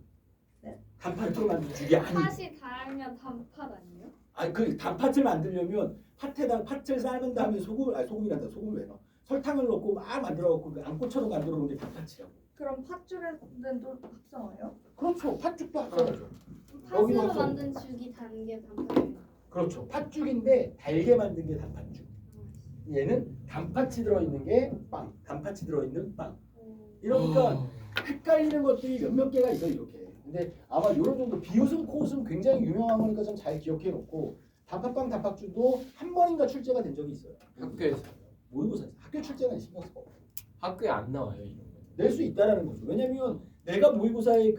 네? 단팥으로 만든 죽이 아니. 팥이 달면 단팥 아니에요? 아니 그 단팥을 만들려면 팥을 삶은 다음에 소금이란다. 소금을 왜 넣어? 설탕을 넣고 막 만들어갖고 그 앙꼬처럼 만들어 놓은 게 단팥이라고. 그럼 팥죽에는 또 합성어예요? 그렇죠. 팥죽도 합성하죠. 팥으로 여기는 만든 죽이 단 게 단팥이에요. 그렇죠. 팥죽인데 달게 만든 게 단팥죽. 얘는 단팥이 들어있는 게 빵. 단팥이 들어있는 빵. 이러니까 헷갈리는 것들이 몇몇 개가 있어 이렇게. 근데 아마 이런 정도 비웃음 코웃음 굉장히 유명한 거니까 좀 잘 기억해 놓고 단팥빵 단팥죽도 한 번인가 출제가 된 적이 있어요. 학교에서. 모의고사 학교 출제는 신경 쓰고 없어. 학교에 안 나와요 이런 거. 낼 수 있다라는 거죠. 왜냐면 내가 모의고사에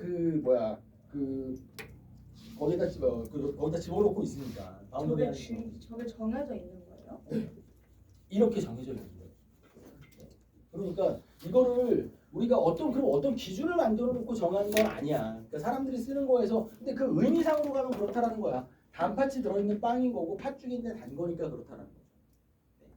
거기다 집어넣고 있으니까. 바운더리 저게 정해져 있는 거예요? 이렇게 정해져 있는 거예요. 그러니까 이거를 우리가 어떤 기준을 만들어 놓고 정하는 건 아니야. 그러니까 사람들이 쓰는 거에서 근데 그 의미상으로 가면 그렇다라는 거야. 단팥이 들어있는 빵인 거고 팥죽인데 단 거니까 그렇다라는 거죠. 네.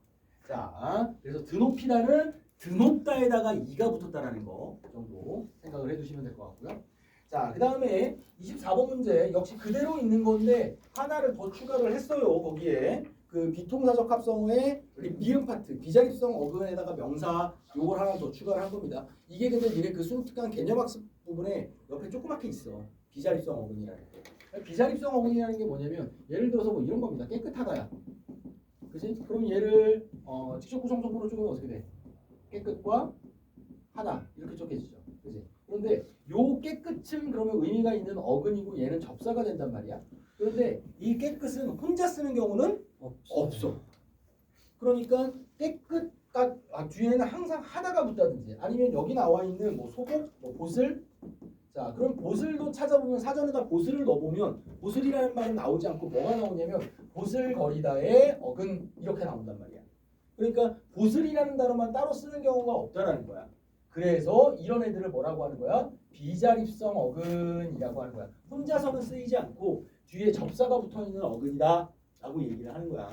자, 그래서 드높이다는 드높다에다가 이가 붙었다라는 거 정도 생각을 해두시면 될 것 같고요. 자, 그 다음에 24번 문제 역시 그대로 있는 건데 하나를 더 추가를 했어요. 거기에 그 비통사적 합성어의 미음 파트, 비자립성 어근에다가 명사 요걸 하나 더 추가를 한 겁니다. 이게 근데 니네 그 수능특강 개념학습 부분에 옆에 조그맣게 있어. 비자립성 어근이라는 게. 비자립성 어근이라는 게 뭐냐면 예를 들어서 뭐 이런 겁니다. 깨끗하다야. 그지? 그럼 얘를 직접 구성성분으로 쪼개면 어떻게 돼? 깨끗과 하다 이렇게 쪼개지죠. 그지? 그런데 요 깨끗은 그러면 의미가 있는 어근이고 얘는 접사가 된단 말이야. 그런데 이 깨끗은 혼자 쓰는 경우는 없어. 그러니까 깨끗과 뒤에는 항상 하다가 붙다든지 아니면 여기 나와 있는 뭐 소복, 뭐 보슬. 자, 그럼 보슬도 찾아보면 사전에다 보슬을 넣어보면 보슬이라는 말은 나오지 않고 뭐가 나오냐면 보슬거리다의 어근 이렇게 나온단 말이야. 그러니까 보슬이라는 단어만 따로 쓰는 경우가 없다라는 거야. 그래서 이런 애들을 뭐라고 하는 거야? 비자립성 어근이라고 하는 거야. 혼자서는 쓰이지 않고 뒤에 접사가 붙어있는 어근이다 라고 얘기를 하는 거야.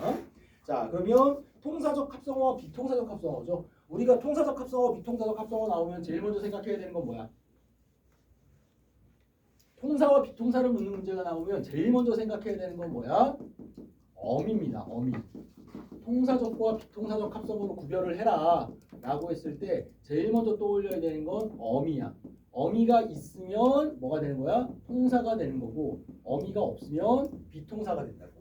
자, 그러면 통사적 합성어, 비통사적 합성어죠. 우리가 통사적 합성어, 비통사적 합성어 나오면 제일 먼저 생각해야 되는 건 뭐야? 통사와 비통사를 묻는 문제가 나오면 제일 먼저 생각해야 되는 건 뭐야? 어미입니다. 어미. 통사적과 비통사적 합성으로 구별을 해라 라고 했을 때 제일 먼저 떠올려야 되는 건 어미야. 어미가 있으면 뭐가 되는 거야? 통사가 되는 거고 어미가 없으면 비통사가 된다고.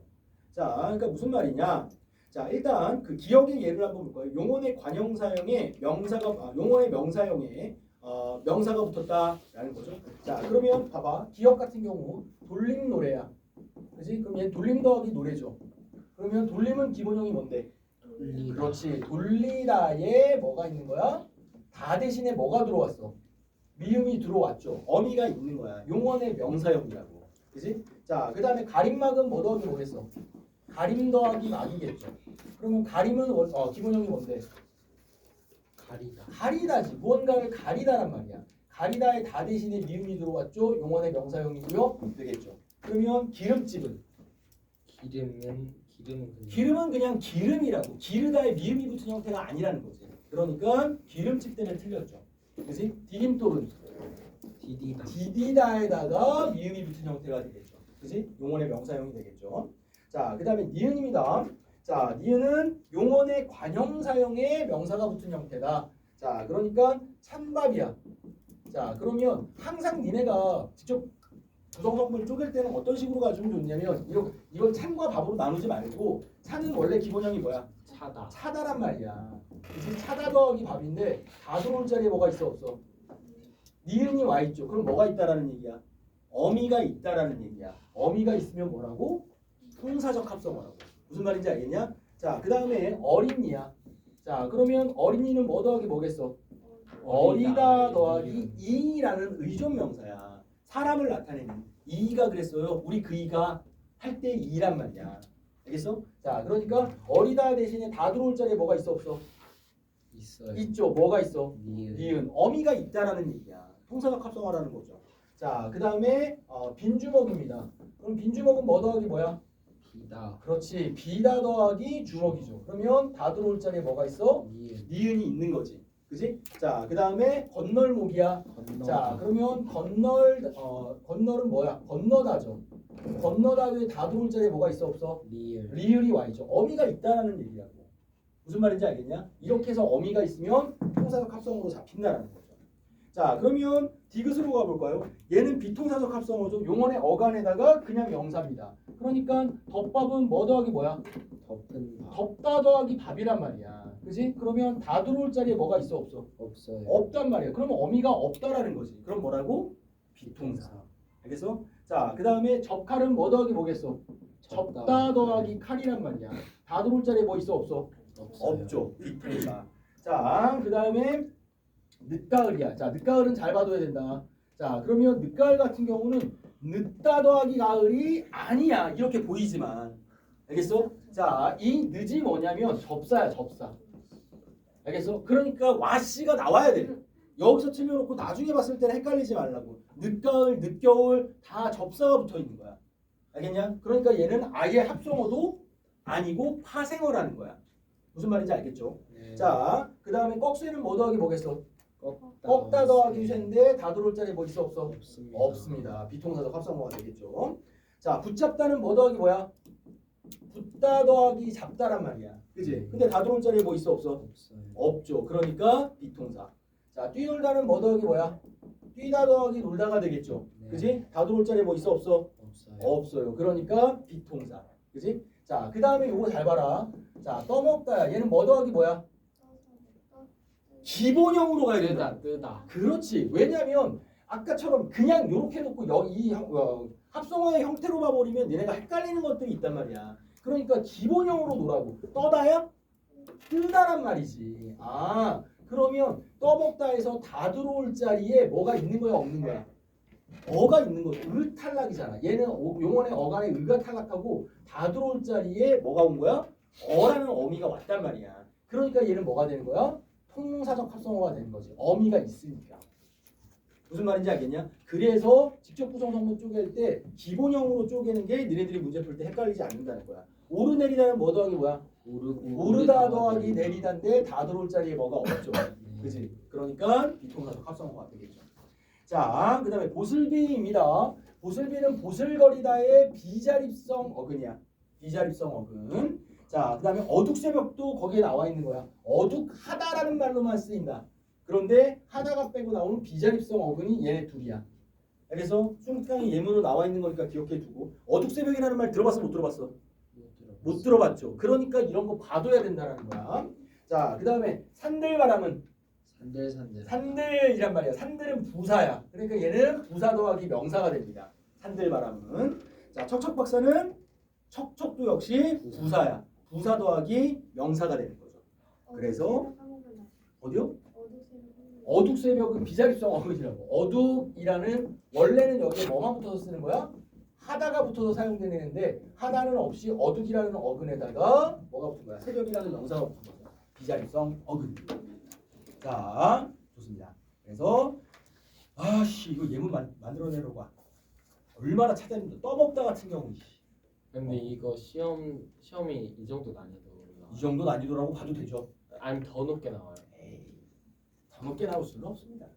자, 그러니까 무슨 말이냐? 자, 일단 그 기억의 예를 한번 볼까요? 용언의 관형사형에 용언의 명사형에 명사가 붙었다라는 거죠. 자, 그러면 봐봐. 기억 같은 경우 돌림 노래야. 그지? 그럼 얘 돌림 더하기 노래죠. 그러면 돌림은 기본형이 뭔데? 돌리다. 그렇지. 돌리다에 뭐가 있는 거야? 다 대신에 뭐가 들어왔어? 미음이 들어왔죠. 어미가 있는 거야. 용언의 명사형이라고. 그지? 자, 그 다음에 가림막은 뭐 더하기 뭐겠어? 가림 더하기 막이겠죠. 그러면 가림은 기본형이 뭔데? 가리다. 가리다지. 무언가를 가리다란 말이야. 가리다에 다 대신에 미음이 들어왔죠. 용언의 명사형이고요. 되겠죠. 그러면 기름집은? 기름은 그냥 기름이라고. 기르다에 미음이 붙은 형태가 아니라는 거지. 그러니까 기름집 때문에 틀렸죠. 그지? 디딤돌은? 디디다. 디디다에다가 미음이 붙은 형태가 되겠죠. 그지? 용언의 명사형이 되겠죠. 자, 그 다음에 니은입니다. 자, 니은은 용언의 관형사형에 명사가 붙은 형태다. 자, 그러니까 찬밥이야. 자, 그러면 항상 니네가 직접 구성성분을 쪼갤 때는 어떤 식으로 가지면 좋냐면 이걸 찬과 밥으로 나누지 말고 찬은 원래 기본형이 뭐야? 차다. 차다란 말이야. 그치? 차다 더하기 밥인데 다 들어올 자리에 뭐가 있어 없어? 니은이 와 있죠. 그럼 뭐가 있다라는 얘기야? 어미가 있다라는 얘기야. 어미가 있으면 뭐라고? 통사적 합성어라고. 무슨 말인지 알겠냐? 자, 그 다음에 어린이야. 자, 그러면 어린이는 뭐 더하기 뭐겠어? 어리다 더하기 이라는 의존 명사야. 사람을 나타내는 이가 그랬어요. 우리 그 이가 할 때 이란 말이야. 알겠어? 자, 그러니까 어리다 대신에 다 들어올 자리에 뭐가 있어 없어? 있어요. 있죠. 뭐가 있어? 니은. 니은. 어미가 있다라는 얘기야. 통사적 합성어라는 거죠. 자, 그 다음에 빈주먹입니다. 그럼 빈주먹은 뭐 더하기 뭐야? 비다. 그렇지. 비다 더하기 주먹이죠. 그러면 다 들어올 자리에 뭐가 있어? 니은. 니은이 있는 거지. 그지? 자, 그 다음에 건널목이야. 건너. 자, 그러면 건널은 뭐야? 건너다죠. 건너다에 다 들어올 자리에 뭐가 있어 없어? 리을. 리을이 와 있죠. 어미가 있다라는 얘기라고. 무슨 말인지 알겠냐? 이렇게 해서 어미가 있으면 통사적 합성어로 잡힌다라는 거죠. 자, 그러면 디귿으로 가볼까요? 얘는 비통사적 합성어죠. 용언의 어간에다가 그냥 명사입니다. 그러니까 덮밥은 뭐 더하기 뭐야? 덮은 밥. 덮다 더하기 밥이란 말이야. 그지? 그러면 다 들어올 자리에 뭐가 있어 없어? 없어요. 없단 말이야. 그러면 어미가 없다라는 거지. 그럼 뭐라고? 비통사. 알겠어? 자, 그 다음에 접칼은 뭐 더하기 뭐겠어? 접다 더하기 칼이란 말이야. 다 들어올 자리에 뭐 있어 없어? 없어요. 없죠. 비통사. 자, 그 다음에 늦가을이야. 자, 늦가을은 잘 봐둬야 된다. 자, 그러면 늦가을 같은 경우는 늦다 더하기 가을이 아니야. 이렇게 보이지만. 알겠어? 자, 이 늦이 뭐냐면 접사야, 접사. 알겠어? 그러니까 와씨가 나와야 돼. 여기서 틀려놓고 나중에 봤을 때는 헷갈리지 말라고. 늦가을, 늦겨울 다 접사가 붙어 있는 거야. 알겠냐? 그러니까 얘는 아예 합성어도 아니고 파생어라는 거야. 무슨 말인지 알겠죠? 네. 자, 그 다음에 꺽쇠는 뭐 더하기 뭐겠어? 꺾다. 꺾다 더하기 쇠인데 다 들어올 자리에 뭐 있어 없어? 없습니다. 없습니다. 비통사적 합성어가 되겠죠. 자, 붙잡다는 뭐 더하기 뭐야? 붙다 더하기 잡다란 말이야. 그지? 근데 다 들어올 자리에 뭐 있어 없어? 없어요. 없죠. 그러니까 비통사. 자, 뛰놀다는 뭐 더하기 뭐야? 뛰다 더하기 놀다가 되겠죠. 네. 그지? 다 들어올 자리에 뭐 있어 없어? 없어요. 없어요. 그러니까 비통사. 그지? 자, 그 다음에 요거 잘 봐라. 자, 떠먹다야. 얘는 뭐 더하기 뭐야? 기본형으로 가야 된다. 뜨다. 그렇지. 왜냐면 아까처럼 그냥 요렇게 놓고 합성어의 형태로 봐버리면 얘네가 헷갈리는 것들이 있단 말이야. 그러니까 기본형으로 놓으라고. 떠다야? 뜨다란 말이지. 아, 그러면 떠먹다에서 다 들어올 자리에 뭐가 있는 거야 없는 거야? 어가 있는 거죠. 을 탈락이잖아. 얘는 용언의 어간에 을가 탈락하고 다 들어올 자리에 뭐가 온 거야? 어라는 어미가 왔단 말이야. 그러니까 얘는 뭐가 되는 거야? 통사적 합성어가 되는 거지. 어미가 있으니까. 무슨 말인지 알겠냐? 그래서 직접 구성 성분 쪼갤 때 기본형으로 쪼개는 게 너네들이 문제 풀 때 헷갈리지 않는다는 거야. 오르내리다는 뭐 더하기 뭐야? 오르다 더하기 내리다인데 다 들어올 자리에 뭐가 없죠. 그지? 그러니까 비통사적 합성어가 되겠죠. 자, 그 다음에 보슬비입니다. 보슬비는 보슬거리다의 비자립성 어근이야. 비자립성 어근. 자, 그다음에 어둑새벽도 거기에 나와 있는 거야. 어둑하다라는 말로만 쓰인다. 그런데 하다가 빼고 나오는 비자립성 어근이 얘네 둘이야. 그래서 수능특강에 예문으로 나와 있는 거니까 기억해 두고. 어둑새벽이라는 말 들어봤어 못 들어봤어? 못 들어봤죠. 그러니까 이런 거 봐둬야 된다는 거야. 자, 그다음에 산들바람은 산들이란 말이야. 산들은 부사야. 그러니까 얘는 부사 더하기 명사가 됩니다. 산들바람은. 자, 척척박사는 척척도 역시 부사야. 부사 더하기 명사가 되는 거죠. 그래서 어디요? 어둑새벽은 비자립성 어근이라고. 어둑이라는 원래는 여기에 뭐만 붙어서 쓰는 거야? 하다가 붙어서 사용되는 애인데 하다는 없이 어둑이라는 어근에다가 뭐가 붙은 거야? 새벽이라는 명사가 붙은 거야. 비자립성 어근. 자, 좋습니다. 그래서 아씨 이거 예문 만들어내려고 얼마나 찾아냈는데 떠먹다 같은 경우 근데 이거 시험이 이 정도 난이도가 이 정도 난이도라고 봐도 되죠. 아니면 더 높게 나와요. 에이, 더 높게 나올 수는 없습니다.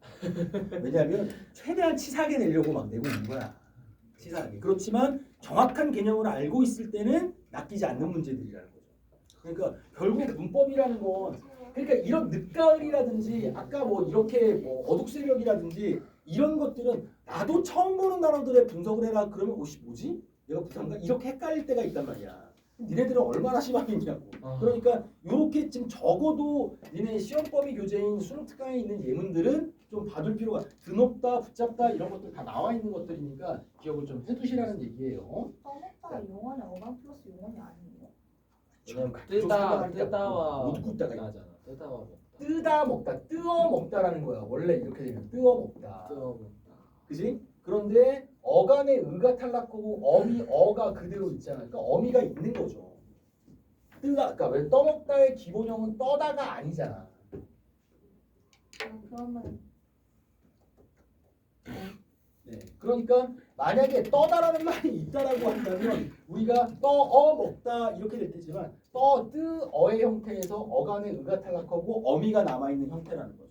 왜냐하면 최대한 치사하게 내려고 막 내고 있는 거야. 치사하게. 그렇지만 정확한 개념을 알고 있을 때는 낚이지 않는 문제들이라는 거죠. 그러니까 결국 문법이라는 건 그러니까 이런 늦가을이라든지 아까 뭐 이렇게 뭐 어둑새벽이라든지 이런 것들은 나도 처음 보는 단어들의 분석을 해라 그러면 오씨 뭐지? 내가 부산가 이렇게 헷갈릴 때가 있단 말이야. 니네들은 얼마나 심하겠냐고. 그러니까 이렇게 지금 적어도 니네 시험범위 교재인 수능특강에 있는 예문들은 좀 봐둘 필요가 드높다, 붙잡다 이런 것들 다 나와 있는 것들이니까 기억을 좀 해두시라는 얘기예요. 떠먹다가 용어는 어감 플러스 용어이 아니에요? 왜냐면 뜨다와 못 굽다가 먹다잖아. 뜨다와 먹다. 뜨다 먹다, 뜨어 먹다라는 거야. 원래 이렇게 되면 뜨어 먹다. 뜨어 먹다. 그지? 그런데 어간의 의가 탈락하고 어미 어가 그대로 있잖아. 그러니까 어미가 있는 거죠. 뜨다, 그러니까 왜 떠먹다의 기본형은 떠다가 아니잖아. 그러면 네. 그러니까 만약에 떠다라는 말이 있다라고 한다면 우리가 떠어 먹다 이렇게 될 테지만 떠, 뜨, 어의 형태에서 어간의 의가 탈락하고 어미가 남아 있는 형태라는 거죠.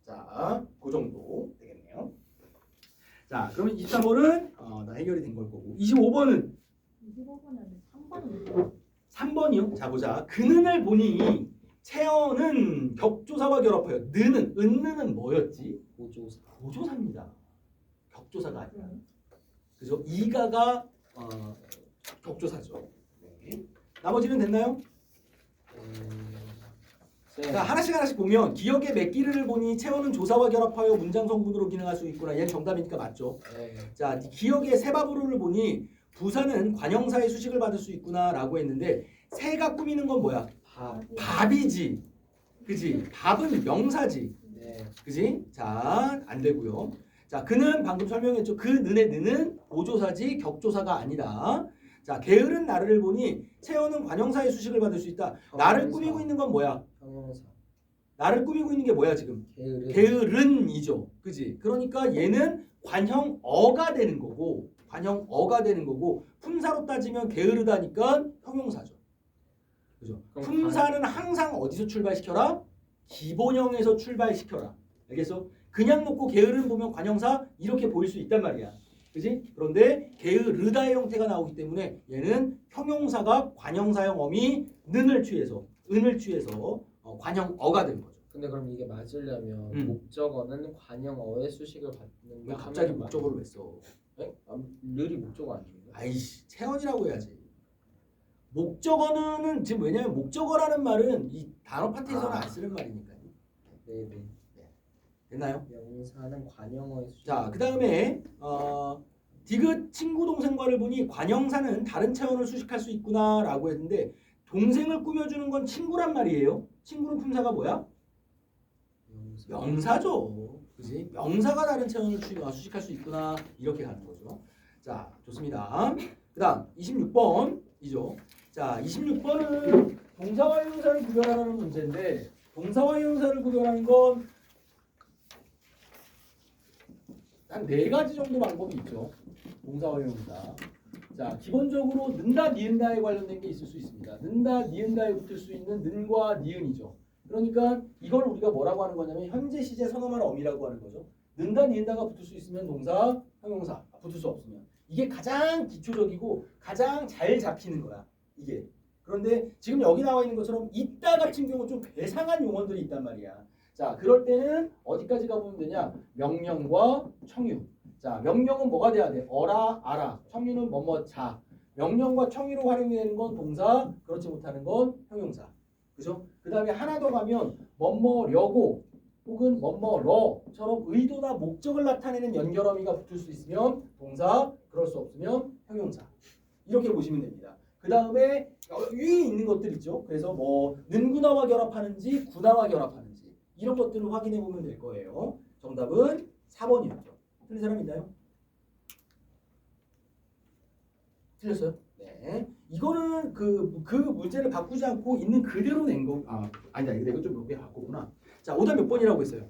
자, 그 정도 되겠네요. 자, 그러면 23번은 다 해결이 된 걸 거고 25번은 25번은 3번은 3번이요. 자 보자. 그는을 보니 채어는 격조사와 결합하여 느는 은느는 뭐였지? 보조사. 보조사입니다. 격조사가 아니라. 그죠? 이가가 격조사죠. 네. 나머지는 됐나요? 자, 하나씩 보면 기억의 맺기를 보니 채어는 조사와 결합하여 문장 성분으로 기능할 수 있구나. 얘는 정답이니까 맞죠. 네. 자, 기억의 세바브로를 보니 부사는 관형사의 수식을 받을 수 있구나라고 했는데 새가 꾸미는 건 뭐야? 밥. 밥이지. 그지? 밥은 명사지. 네. 그지? 자, 안 되고요. 자, 그는 방금 설명했죠. 그 는의 는은 보조사지 격조사가 아니다. 자, 게으른 나를 보니 채어는 관형사의 수식을 받을 수 있다. 나를 꾸미고 있는 건 뭐야? 형용사. 나를 꾸미고 있는 게 뭐야 지금? 게으른. 게으른이죠. 그지? 그러니까 얘는 관형어가 되는 거고 관형어가 되는 거고 품사로 따지면 게으르다니까 형용사죠. 그죠? 그럼 품사는 항상 어디서 출발시켜라? 기본형에서 출발시켜라. 알겠어? 그냥 놓고 게으름 보면 관형사 이렇게 보일 수 있단 말이야. 그지? 그런데 게으르다의 형태가 나오기 때문에 얘는 형용사가 관형사형 어미 는을 취해서 은을 취해서 관형어가 되는 거죠. 근데 그럼 이게 맞으려면 목적어는 관형어의 수식을 받는 왜 거 갑자기 하면 목적어를 왜 써? 에? 늘이 목적어 아닌가요? 아이씨, 채원이라고 해야지. 목적어는 지금 왜냐면 목적어라는 말은 이 단어 파트에서는 안 쓰는 말이니까요. 네네. 됐나요? 명사는 관형어의 수식. 자, 그 다음에 디귿 친구 동생과를 보니 관형사는 다른 차원을 수식할 수 있구나라고 했는데 동생을 꾸며주는 건 친구란 말이에요. 친구는 품사가 뭐야? 명사죠. 그지? 명사가 다른 차원을 수식할 수 있구나 이렇게 가는 거죠. 자, 좋습니다. 그 다음 26번이죠. 자, 26번은 동사와 형용사를 구별하라는 문제인데 동사와 형용사를 구별하는 건 한 4가지 정도 방법이 있죠. 동사와 형용사. 자, 기본적으로 는다, 니은다에 관련된 게 있을 수 있습니다. 는다, 니은다에 붙을 수 있는 는과 니은이죠. 그러니까 이걸 우리가 뭐라고 하는 거냐면 현재 시제 선어말 어미라고 하는 거죠. 는다, 니은다가 붙을 수 있으면 동사, 형용사. 붙을 수 없으면. 이게 가장 기초적이고 가장 잘 잡히는 거야. 이게. 그런데 지금 여기 나와 있는 것처럼 이따 같은 경우 좀 괴상한 용어들이 있단 말이야. 자, 그럴 때는 어디까지 가보면 되냐? 명령과 청유. 자, 명령은 뭐가 돼야 돼? 어라, 알아. 청유는 뭐뭐 자. 명령과 청유로 활용되는 건 동사, 그렇지 못하는 건 형용사. 그죠? 그 다음에 하나 더 가면 뭐뭐려고 혹은 뭐뭐러처럼 의도나 목적을 나타내는 연결어미가 붙을 수 있으면 동사, 그럴 수 없으면 형용사. 이렇게 보시면 됩니다. 그 다음에 위에 있는 것들 있죠. 그래서 뭐 는구나와 결합하는지 구나와 결합하는지 이런 것들을 확인해 보면 될 거예요. 정답은 4번이었죠. 틀린 사람 있나요? 틀렸어요? 네. 이거는 그 문제를 바꾸지 않고 있는 그대로 낸 거. 아니다. 이거 좀 몇 개 바꾸구나. 자, 오답 몇 번이라고 했어요?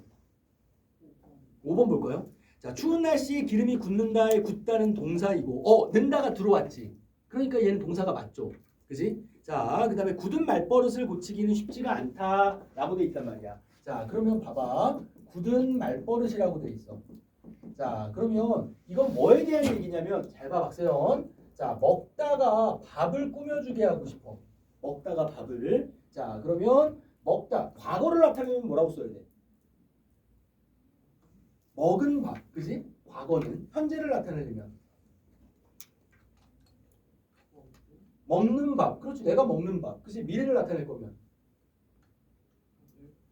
5번 볼까요? 자, 추운 날씨에 기름이 굳는다에 굳다는 동사이고 는다가 들어왔지. 그러니까 얘는 동사가 맞죠. 그지? 자, 그 다음에 굳은 말버릇을 고치기는 쉽지가 않다라고 돼 있단 말이야. 자, 그러면 봐봐. 굳은 말버릇이라고 돼 있어. 자, 그러면 이건 뭐에 대한 얘기냐면 잘 봐, 박세현. 자, 먹다가 밥을 꾸며주게 하고 싶어. 먹다가 밥을. 자, 그러면 먹다. 과거를 나타내면 뭐라고 써야 돼? 먹은 밥. 그지? 과거는 현재를 나타내려면 먹는 밥. 그렇지. 내가 먹는 밥. 그지? 미래를 나타낼 거면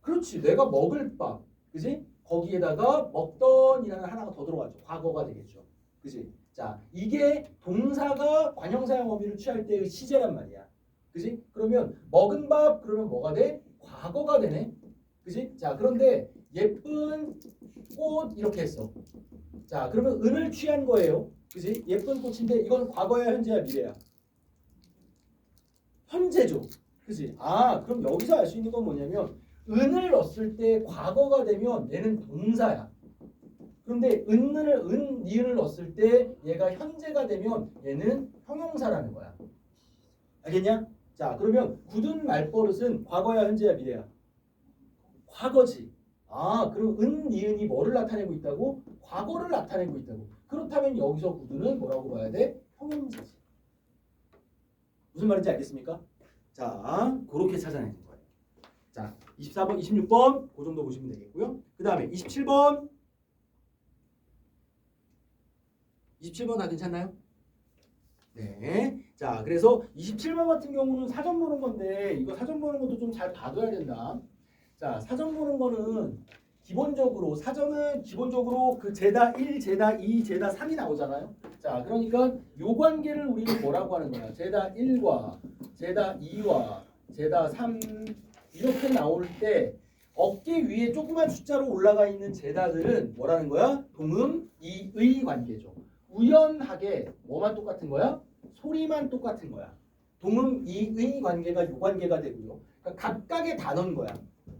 그렇지. 내가 먹을 밥. 그지? 거기에다가 먹던이라는 하나가 더 들어가죠. 과거가 되겠죠. 그지? 자, 이게 동사가 관형사형 어미를 취할 때의 시제란 말이야. 그지? 그러면 먹은 밥 그러면 뭐가 돼? 과거가 되네. 그지? 자, 그런데 예쁜 꽃 이렇게 했어. 자, 그러면 은을 취한 거예요. 그지? 예쁜 꽃인데 이건 과거야, 현재야, 미래야? 현재죠. 그지? 그럼 여기서 알 수 있는 건 뭐냐면 은을 넣었을 때 과거가 되면 얘는 동사야. 그런데 니은을 넣었을 때 얘가 현재가 되면 얘는 형용사라는 거야. 알겠냐? 자, 그러면 굳은 말버릇은 과거야, 현재야, 미래야? 과거지. 그럼 니은이 뭐를 나타내고 있다고? 과거를 나타내고 있다고. 그렇다면 여기서 굳은은 뭐라고 봐야 돼? 형용사지. 무슨 말인지 알겠습니까? 자, 그렇게 찾아내는 거예요. 자, 24번, 26번 그 정도 보시면 되겠고요. 그 다음에 27번. 27번 다 괜찮나요? 네. 자, 그래서 27번 같은 경우는 사전 보는 건데 이거 사전 보는 것도 좀 잘 봐둬야 된다. 자, 사전 보는 거는 사전은 기본적으로 그 제다 1, 제다 2, 제다 3이 나오잖아요. 자, 그러니까 요 관계를 우리는 뭐라고 하는 거야? 제다 1과 제다 2와 제다 3 이렇게 나올 때 어깨 위에 조그만 숫자로 올라가 있는 제다들은 뭐라는 거야? 동음 이의 관계죠. 우연하게 뭐만 똑같은 거야? 소리만 똑같은 거야. 동음 이의 관계가 요 관계가 되고요. 그러니까 각각의 단어인 거야.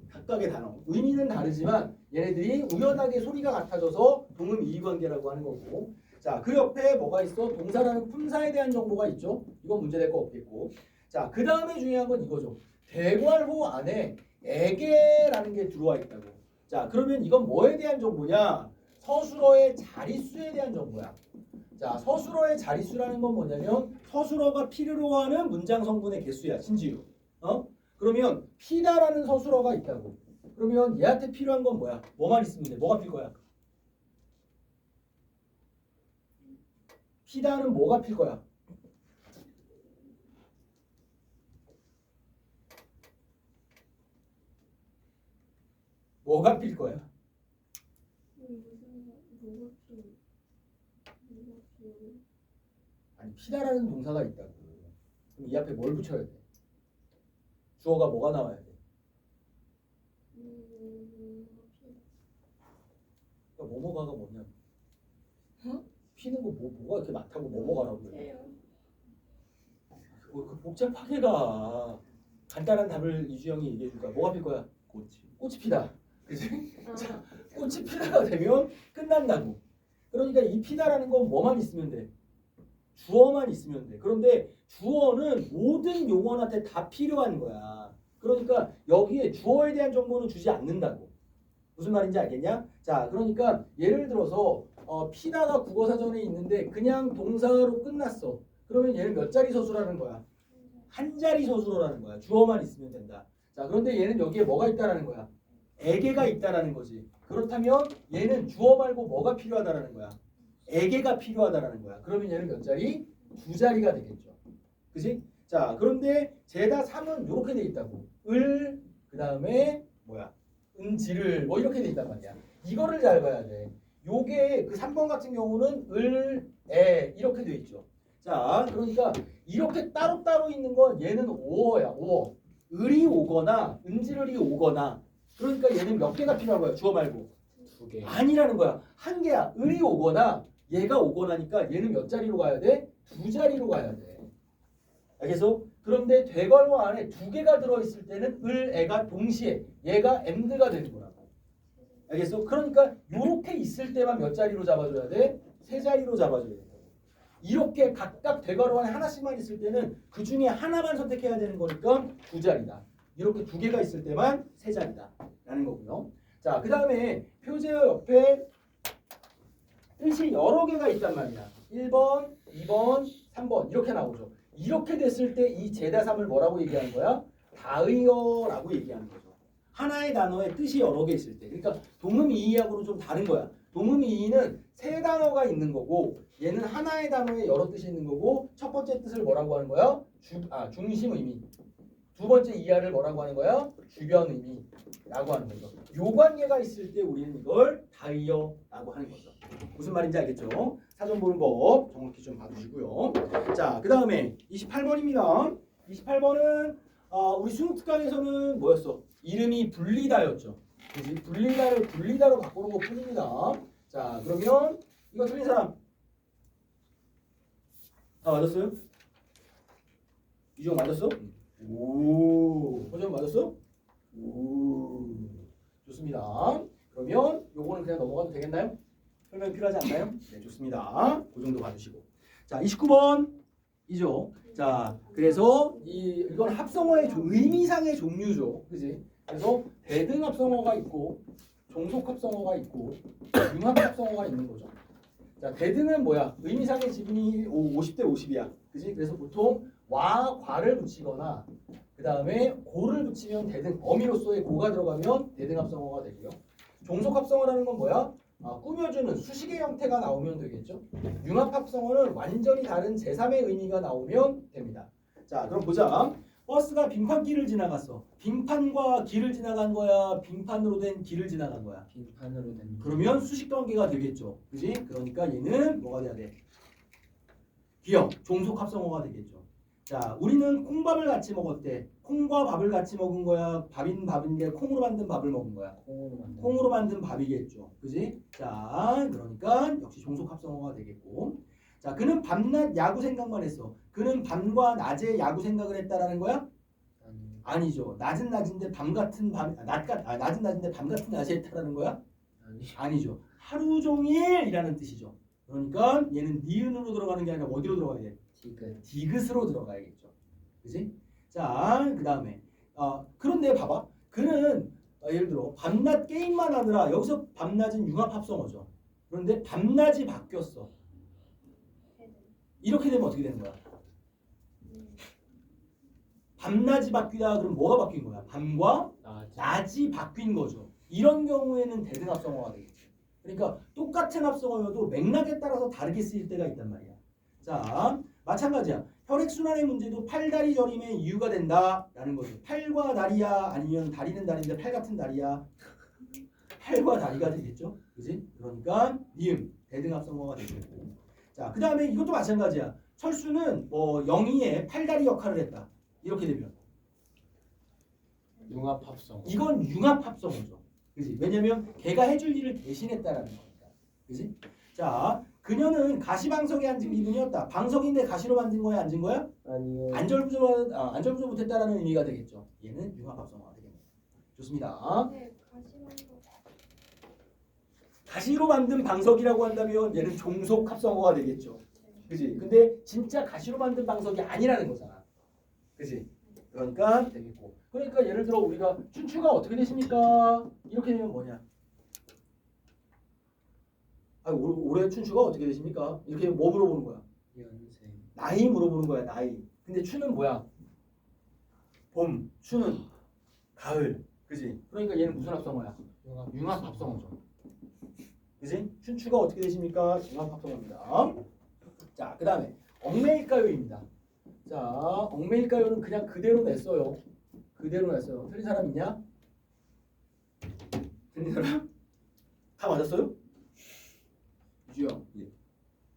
각각의 단어. 의미는 다르지만 얘네들이 우연하게 소리가 같아져서 동음 이의 관계라고 하는 거고. 자, 그 옆에 뭐가 있어? 동사라는 품사에 대한 정보가 있죠. 이건 문제될 거 없겠고. 자, 그 다음에 중요한 건 이거죠. 대괄호 안에 에게라는 게 들어와 있다고. 자, 그러면 이건 뭐에 대한 정보냐? 서술어의 자릿수에 대한 정보야. 자, 서술어의 자릿수라는 건 뭐냐면 서술어가 필요로 하는 문장 성분의 개수야. 신지유. 그러면 피다라는 서술어가 있다고. 그러면 얘한테 필요한 건 뭐야? 뭐만 있으면 돼? 뭐가 필 거야? 피다는 뭐가 필 거야? 뭐가 필 거야? 아니, 피다라는 동사가 있다고. 그럼 이 앞에 뭘 붙여야 돼? 주어가 뭐가 나와야 돼? 그러니까 뭐뭐가가 뭐냐? 피는 거 뭐가 이렇게 많다고 뭐뭐가라고 해? 그 복잡하게 가. 간단한 답을 이주영이 얘기해 줄까? 뭐가 필 거야? 꽃이 피다. 그지? 자, 꽃이 피다가 되면 끝난다고. 그러니까 이 피다라는 건 뭐만 있으면 돼? 주어만 있으면 돼. 그런데 주어는 모든 용어한테 다 필요한 거야. 그러니까 여기에 주어에 대한 정보는 주지 않는다고. 무슨 말인지 알겠냐? 자, 그러니까 예를 들어서 피다가 국어사전에 있는데 그냥 동사로 끝났어. 그러면 얘는 몇 자리 서술하는 거야? 한 자리 서술어라는 거야. 주어만 있으면 된다. 자, 그런데 얘는 여기에 뭐가 있다라는 거야? 에게가 있다라는 거지. 그렇다면 얘는 주어 말고 뭐가 필요하다라는 거야? 에게가 필요하다라는 거야. 그러면 얘는 몇 자리? 두 자리가 되겠죠. 그지? 자, 그런데 제다 3은 이렇게 돼 있다고. 을, 그 다음에 뭐야? 은지를 뭐 이렇게 돼 있단 말이야. 이거를 잘 봐야 돼. 요게 그 3번 같은 경우는 을, 에 이렇게 돼 있죠. 자, 그러니까 이렇게 따로따로 있는 건 얘는 오어야. 오어. 을이 오거나 은지를이 오거나 그러니까 얘는 몇 개가 필요한 거야? 주어 말고. 2개. 아니라는 거야. 한 개야. 을이 오거나 얘가 오거나니까 얘는 몇 자리로 가야 돼? 두 자리로 가야 돼. 알겠어? 그런데 되괄호 안에 두 개가 들어있을 때는 을, 애가 동시에 얘가 and가 되는 거라고. 알겠어? 그러니까 이렇게 있을 때만 몇 자리로 잡아줘야 돼? 세 자리로 잡아줘야 돼. 이렇게 각각 되괄호 안에 하나씩만 있을 때는 그 중에 하나만 선택해야 되는 거니까 두 자리다. 이렇게 두 개가 있을 때만 세 자리다. 라는 거고요. 자, 그 다음에 표제어 옆에 뜻이 여러 개가 있단 말이야. 1번, 2번, 3번 이렇게 나오죠. 이렇게 됐을 때 이 제다삼을 뭐라고 얘기하는 거야? 다의어라고 얘기하는 거죠. 하나의 단어에 뜻이 여러 개 있을 때. 그러니까 동음이의하고는 좀 다른 거야. 동음이의는 세 단어가 있는 거고 얘는 하나의 단어에 여러 뜻이 있는 거고 첫 번째 뜻을 뭐라고 하는 거야? 중심 의미. 두 번째 이하를 뭐라고 하는 거야? 주변 의미라고 하는 거죠. 요 관계가 있을 때 우리는 이걸 다의어라고 하는 거죠. 무슨 말인지 알겠죠? 사전 보는 법 정확히 좀 봐주시고요. 자, 그 다음에 28번입니다. 28번은 우리 수능 특강에서는 뭐였어? 이름이 분리다였죠. 그지? 분리다로 바꾸는 것 뿐입니다. 자, 그러면 이거 틀린 사람 다 맞았어요? 이종 맞았어? 오, 호정 맞았어? 오, 좋습니다. 그러면 요거는 그냥 넘어가도 되겠나요? 설명 필요하지 않나요? 네, 좋습니다. 그 정도 봐주시고. 자, 29번 이죠. 자, 그래서 이건 합성어의 의미상의 종류죠. 그지? 그래서 대등 합성어가 있고 종속 합성어가 있고 융합 합성어가 있는 거죠. 자, 대등은 뭐야? 의미상의 지분이 50대 50이야. 그지? 그래서 보통 와, 과를 붙이거나 그 다음에 고를 붙이면 대등, 어미로서의 고가 들어가면 대등 합성어가 되고요. 종속 합성어라는 건 뭐야? 꾸며주는 수식의 형태가 나오면 되겠죠. 융합 합성어는 완전히 다른 제3의 의미가 나오면 됩니다. 자, 그럼 보자. 버스가 빙판길을 지나갔어. 빙판과 길을 지나간 거야? 빙판으로 된 길을 지나간 거야? 빙판으로 된. 그러면 수식 관계가 되겠죠. 그지? 그러니까 얘는 뭐가 돼야 돼? 기억, 종속 합성어가 되겠죠. 자, 우리는 콩밥을 같이 먹었대. 콩과 밥을 같이 먹은 거야? 밥인데 콩으로 만든 밥을 먹은 거야? 콩으로 만든 밥이겠죠. 그지? 자, 그러니까 역시 종속 합성어가 되겠고. 자, 그는 밤낮 야구 생각만 했어. 그는 밤과 낮에 야구 생각을 했다라는 거야? 아니죠. 낮은 낮인데 밤 같은 밤, 낮은 낮인데 밤 같은 낮에 했다라는 거야? 아니죠. 하루 종일이라는 뜻이죠. 그러니까 얘는 니은으로 들어가는 게 아니라 어디로 들어가야 돼? 디귿으로 들어가야겠죠. 그지? 자, 그 다음에 그런데 봐봐. 그는 예를 들어 밤낮 게임만 하느라 여기서 밤낮은 융합 합성어죠. 그런데 밤낮이 바뀌었어. 이렇게 되면 어떻게 되는 거야? 밤낮이 바뀌다 그럼 뭐가 바뀐 거야? 밤과 낮이 바뀐 거죠. 이런 경우에는 대등 합성어가 되겠지. 그러니까 똑같은 합성어여도 맥락에 따라서 다르게 쓰일 때가 있단 말이야. 자, 마찬가지야. 혈액순환의 문제도 팔다리 저림의 이유가 된다라는 거죠. 팔과 다리야 아니면 다리는 다리인데 팔 같은 다리야. 팔과 다리가 되겠죠. 그지? 그러니까 니은 대등 합성어가 되겠고. 자, 그 다음에 이것도 마찬가지야. 철수는 영희의 팔다리 역할을 했다. 이렇게 되면 융합 합성어. 이건 융합 합성어죠. 그지? 왜냐면 걔가 해줄 일을 대신했다라는 거니까. 그지? 자, 그녀는 가시방석에 앉은 기분이었다. 방석인데 가시로 만든 거야, 앉은 거야? 아니요. 안절부절 못했다라는 의미가 되겠죠. 얘는 융합 합성어가 되겠네요. 좋습니다. 네, 가시방석. 가시로 만든 방석이라고 한다면 얘는 종속 합성어가 되겠죠. 그지? 근데 진짜 가시로 만든 방석이 아니라는 거잖아. 그지? 그러니까 되겠고. 그러니까 예를 들어 우리가 춘추가 어떻게 되십니까? 이렇게 되면 뭐냐? 올해 춘추가 어떻게 되십니까? 이렇게 뭐 물어보는 거야? 연생. 나이 물어보는 거야, 나이. 근데 추는 뭐야? 봄, 추는 가을, 그지? 그러니까 얘는 무슨 합성어야? 융합 합성어죠. 그지? 춘추가 어떻게 되십니까? 융합 합성어입니다. 자, 그 다음에 얽매일가요입니다. 자, 얽매일가요는 그냥 그대로 냈어요. 그대로 냈어요. 틀린 사람 있냐? 틀린 사람? 다 맞았어요? 유주영. 예.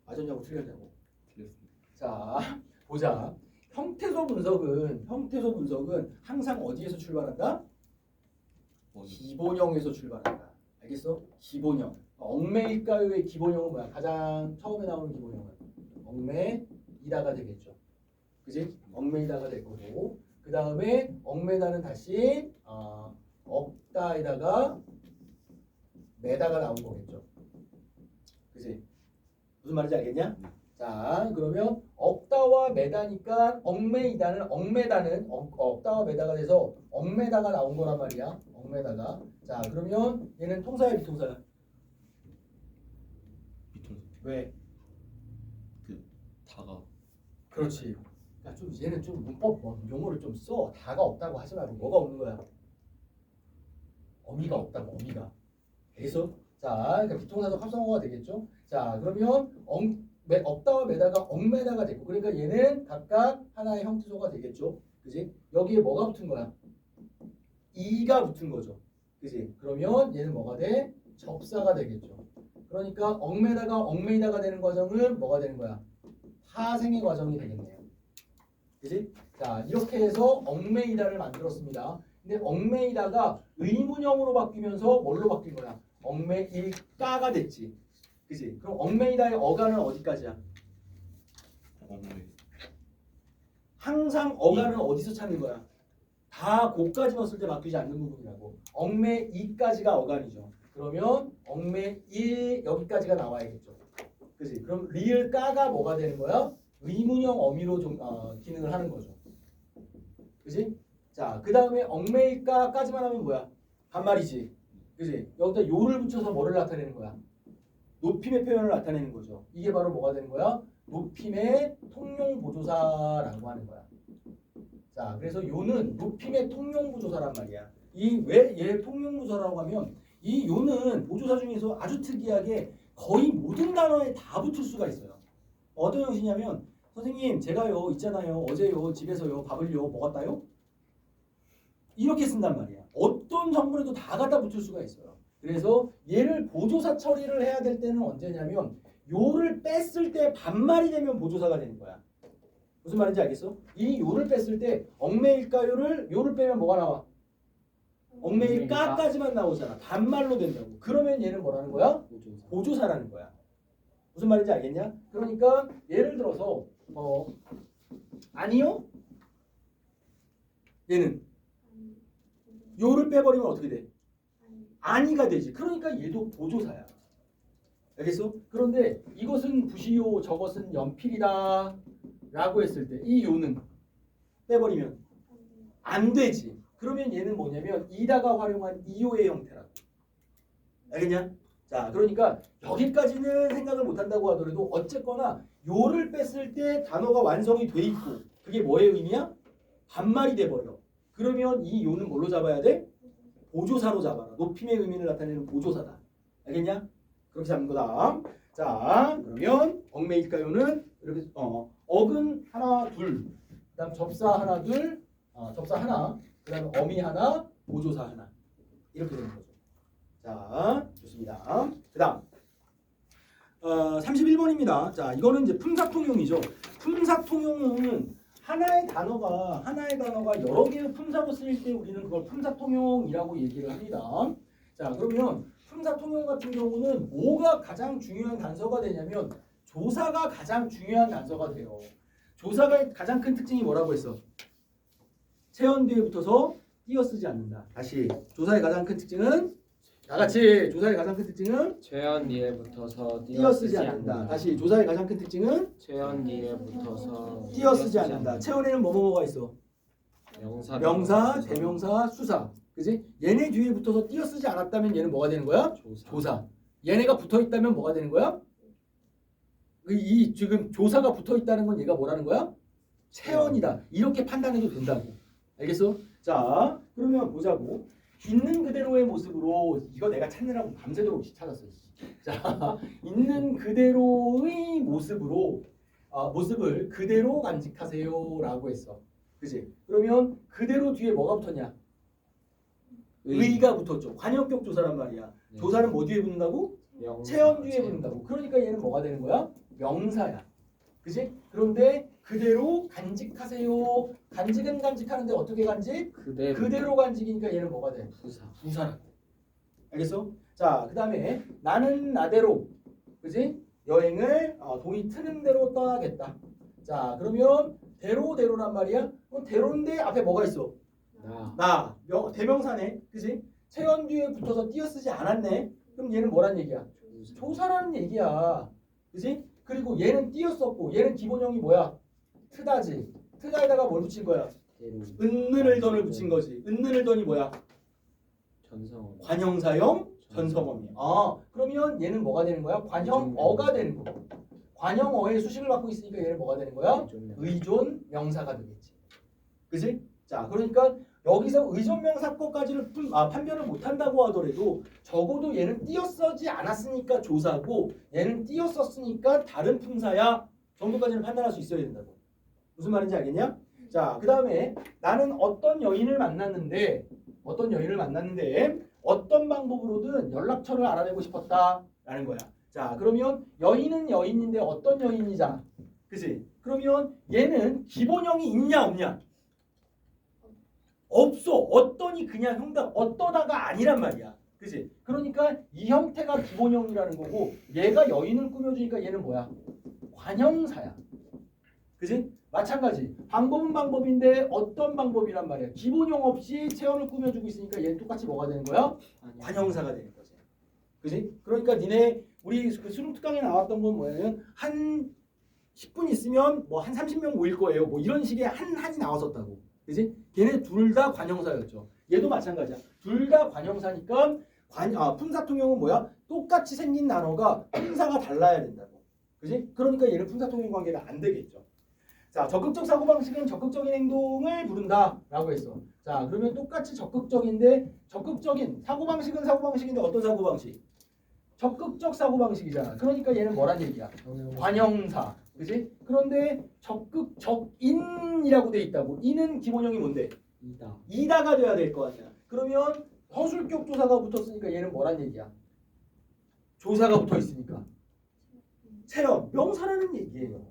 맞았냐고 틀렸냐고. 틀렸습니다. 자, 보자. 형태소 분석은 항상 어디에서 출발한다? 기본형에서 출발한다. 알겠어? 기본형. 얽매일가요의 기본형은 뭐야? 가장 처음에 나오는 기본형은 얽매이다가 되겠죠. 그지? 얽매이다가 될 거고, 그 다음에 얽매다는 다시 억다에다가 매다가 나온 거겠죠. 그지? 무슨 말인지 알겠냐? 자, 그러면 억다와 매다니까 얽매다는 억다와 매다가 돼서 얽매다가 나온 거란 말이야. 얽매다가. 자, 그러면 얘는 통사야, 비통사야? 비통사. 왜? 그 다가 그렇지. 야, 좀 얘는 좀 문법 용어를 좀 써. 다가 없다고 하지 말고 뭐가 없는 거야? 어미가 없다고, 어미가. 알겠어? 자, 그러니까 비통사적 합성어가 되겠죠. 자, 그러면 억다와 매다가 얽매다가 됐고, 그러니까 얘는 각각 하나의 형태소가 되겠죠. 그지? 여기에 뭐가 붙은 거야? 이가 붙은 거죠. 그지? 그러면 얘는 뭐가 돼? 접사가 되겠죠. 그러니까 얽매다가 얽매이다가 되는 과정은 뭐가 되는 거야? 파생의 과정이 되겠네요. 그지? 자, 이렇게 해서 얽매이다를 만들었습니다. 근데 얽매이다가 의문형으로 바뀌면서 뭘로 바뀐 거야? 얽매일까가 됐지. 그지? 그럼 얽매이다의 어간은 어디까지야? 얽매. 항상 어간은 어디서 찾는 거야? 다 고까지 넣었을 때 바뀌지 않는 부분이라고. 얽매이까지가 어간이죠. 그러면 얽매일 여기까지가 나와야겠죠. 그지? 그럼 리을까가 뭐가 되는 거야? 의문형 어미로 좀 기능을 하는 거죠. 그지? 자, 그 다음에 얽매일까까지만 하면 뭐야? 반말이지. 그지? 여기다 요를 붙여서 뭐를 나타내는 거야? 높임의 표현을 나타내는 거죠. 이게 바로 뭐가 되는 거야? 높임의 통용보조사라고 하는 거야. 자, 그래서 요는 높임의 통용보조사란 말이야. 이 왜 얘 통용보조사라고 하면 이 요는 보조사 중에서 아주 특이하게 거의 모든 단어에 다 붙을 수가 있어요. 어떤 형식이냐면 선생님 제가요 있잖아요 어제요 집에서요 밥을요 먹었다요? 이렇게 쓴단 말이야. 어떤 성분에도 다 갖다 붙을 수가 있어요. 그래서 얘를 보조사 처리를 해야 될 때는 언제냐면 요를 뺐을 때 반말이 되면 보조사가 되는 거야. 무슨 말인지 알겠어? 이 요를 뺐을 때 얽매일까요를 요를 빼면 뭐가 나와? 얽매일까까지만 나오잖아. 반말로 된다고. 그러면 얘는 뭐라는 거야? 보조사라는 거야. 무슨 말인지 알겠냐? 그러니까 예를 들어서 아니요? 얘는 요를 빼버리면 어떻게 돼? 아니가 되지. 그러니까 얘도 보조사야. 알겠어? 그런데 이것은 부시요 저것은 연필이다 라고 했을 때 이 요는 빼버리면 안 되지. 그러면 얘는 뭐냐면 이다가 활용한 이요의 형태라고. 알겠냐? 자, 그러니까 여기까지는 생각을 못한다고 하더라도 어쨌거나 요를 뺐을 때 단어가 완성이 돼 있고 그게 뭐의 의미야? 반말이 돼버려. 그러면 이 요는 뭘로 잡아야 돼? 보조사로 잡아라. 높임의 의미를 나타내는 보조사다. 알겠냐? 그렇게 잡는 거다. 자, 그러면 얽매일까요는 이렇게 억은 하나 둘, 그다음 접사 하나 둘, 접사 하나, 그다음 어미 하나, 보조사 하나 이렇게 되는 거죠. 자, 좋습니다. 그다음 31번입니다. 자, 이거는 이제 품사통용이죠. 품사통용은 하나의 단어가 여러 개의 품사로 쓰일 때 우리는 그걸 품사통용이라고 얘기를 합니다. 자, 그러면 품사통용 같은 경우는 뭐가 가장 중요한 단서가 되냐면 조사가 가장 중요한 단서가 돼요. 조사가 가장 큰 특징이 뭐라고 했어? 체언 뒤에 붙어서 띄어쓰지 않는다. 다시 조사의 가장 큰 특징은 다 같이 조사의 가장 큰 특징은 최연 뒤에 붙어서 띄어쓰지 않는다. 다시 조사의 가장 큰 특징은 최연 뒤에 붙어서 띄어쓰지 않는다. 체언에는 뭐뭐가 있어? 명사, 대명사, 수사. 그지? 얘네 뒤에 붙어서 띄어쓰지 않았다면 얘는 뭐가 되는 거야? 조사. 조사. 얘네가 붙어 있다면 뭐가 되는 거야? 이 지금 조사가 붙어 있다는 건 얘가 뭐라는 거야? 체언이다. 이렇게 판단해도 된다고. 알겠어? 자, 그러면 보자고. 있는 그대로의 모습으로 이거 내가 찾느라고 밤새도록 찾았어. 자, 있는 그대로의 모습으로 모습을 그대로 간직하세요라고 했어. 그지? 그러면 그대로 뒤에 뭐가 붙었냐? 의가 붙었죠. 관역격 조사란 말이야. 네. 조사는 뭐 뒤에 붙는다고? 명사, 체험 뒤에 체험. 붙는다고. 그러니까 얘는 뭐가 되는 거야? 명사야. 그지? 그런데 그대로 간직하세요. 간직은 간직하는데 어떻게 간직? 그대로 간직이니까 얘는 뭐가 돼? 부사. 부사라. 알겠어? 자, 그 다음에 나는 나대로, 그지? 여행을 동이 트는 대로 떠나겠다. 자, 그러면 대로란 말이야? 그럼 대로인데 앞에 뭐가 있어? 대명사네, 그지? 체언 뒤에 붙어서 띄어쓰지 않았네. 그럼 얘는 뭐란 얘기야? 조사라는 얘기야, 그지? 그리고 얘는 띄었었고, 얘는 기본형이 뭐야? 트다지. 트다에다가 뭘 붙인 거야? 대로. 은는을 던을 붙인 거지. 은는을 던이 뭐야? 전성어. 관형사형 전성어이야. 그러면 얘는 뭐가 되는 거야? 관형어가 되는 거. 관형어의 수식을 갖고 있으니까 얘는 뭐가 되는 거야? 의존 명사가 되겠지. 그지? 자, 그러니까 여기서 의존 명사 것까지는 판별을 못 한다고 하더라도 적어도 얘는 띄어쓰지 않았으니까 조사고 얘는 띄어썼으니까 다른 품사야 정도까지는 판단할 수 있어야 된다고. 무슨 말인지 알겠냐? 자, 그 다음에 나는 어떤 여인을 만났는데 어떤 방법으로든 연락처를 알아내고 싶었다라는 거야. 자, 그러면 여인은 여인인데 어떤 여인이자, 그지? 그러면 얘는 기본형이 있냐 없냐? 없어. 어떠니 그냥 형답 어떠다가 아니란 말이야. 그지? 그러니까 이 형태가 기본형이라는 거고 얘가 여인을 꾸며주니까 얘는 뭐야? 관형사야. 그지? 마찬가지. 방법은 방법인데 어떤 방법이란 말이야. 기본형 없이 체험을 꾸며주고 있으니까 얘는 똑같이 뭐가 되는 거야? 관형사가 되는 거지. 그지? 그러니까 우리 그 수능 특강에 나왔던 건 뭐냐면 한 10분 있으면 뭐 한 30명 모일 거예요. 뭐 이런 식의 한이 나왔었다고. 그지? 걔네 둘 다 관형사였죠. 얘도 마찬가지야. 둘 다 관형사니까 품사통형은 뭐야? 똑같이 생긴 단어가 품사가 달라야 된다고. 그지? 그러니까 얘는 품사통형 관계가 안 되겠죠. 자, 적극적 사고방식은 적극적인 행동을 부른다라고 했어. 자, 그러면 똑같이 적극적인데 적극적인 사고방식은 사고방식인데 어떤 사고방식? 적극적 사고방식이잖아. 그러니까 얘는 뭐란 얘기야? 관형사. 그지? 그런데 적인이라고 돼 있다고. 이는 기본형이 뭔데? 이다가 돼야 될 거 아니야. 그러면 서술격 조사가 붙었으니까 얘는 뭐란 얘기야? 조사가 붙어 있으니까. 체험, 명사라는 얘기예요.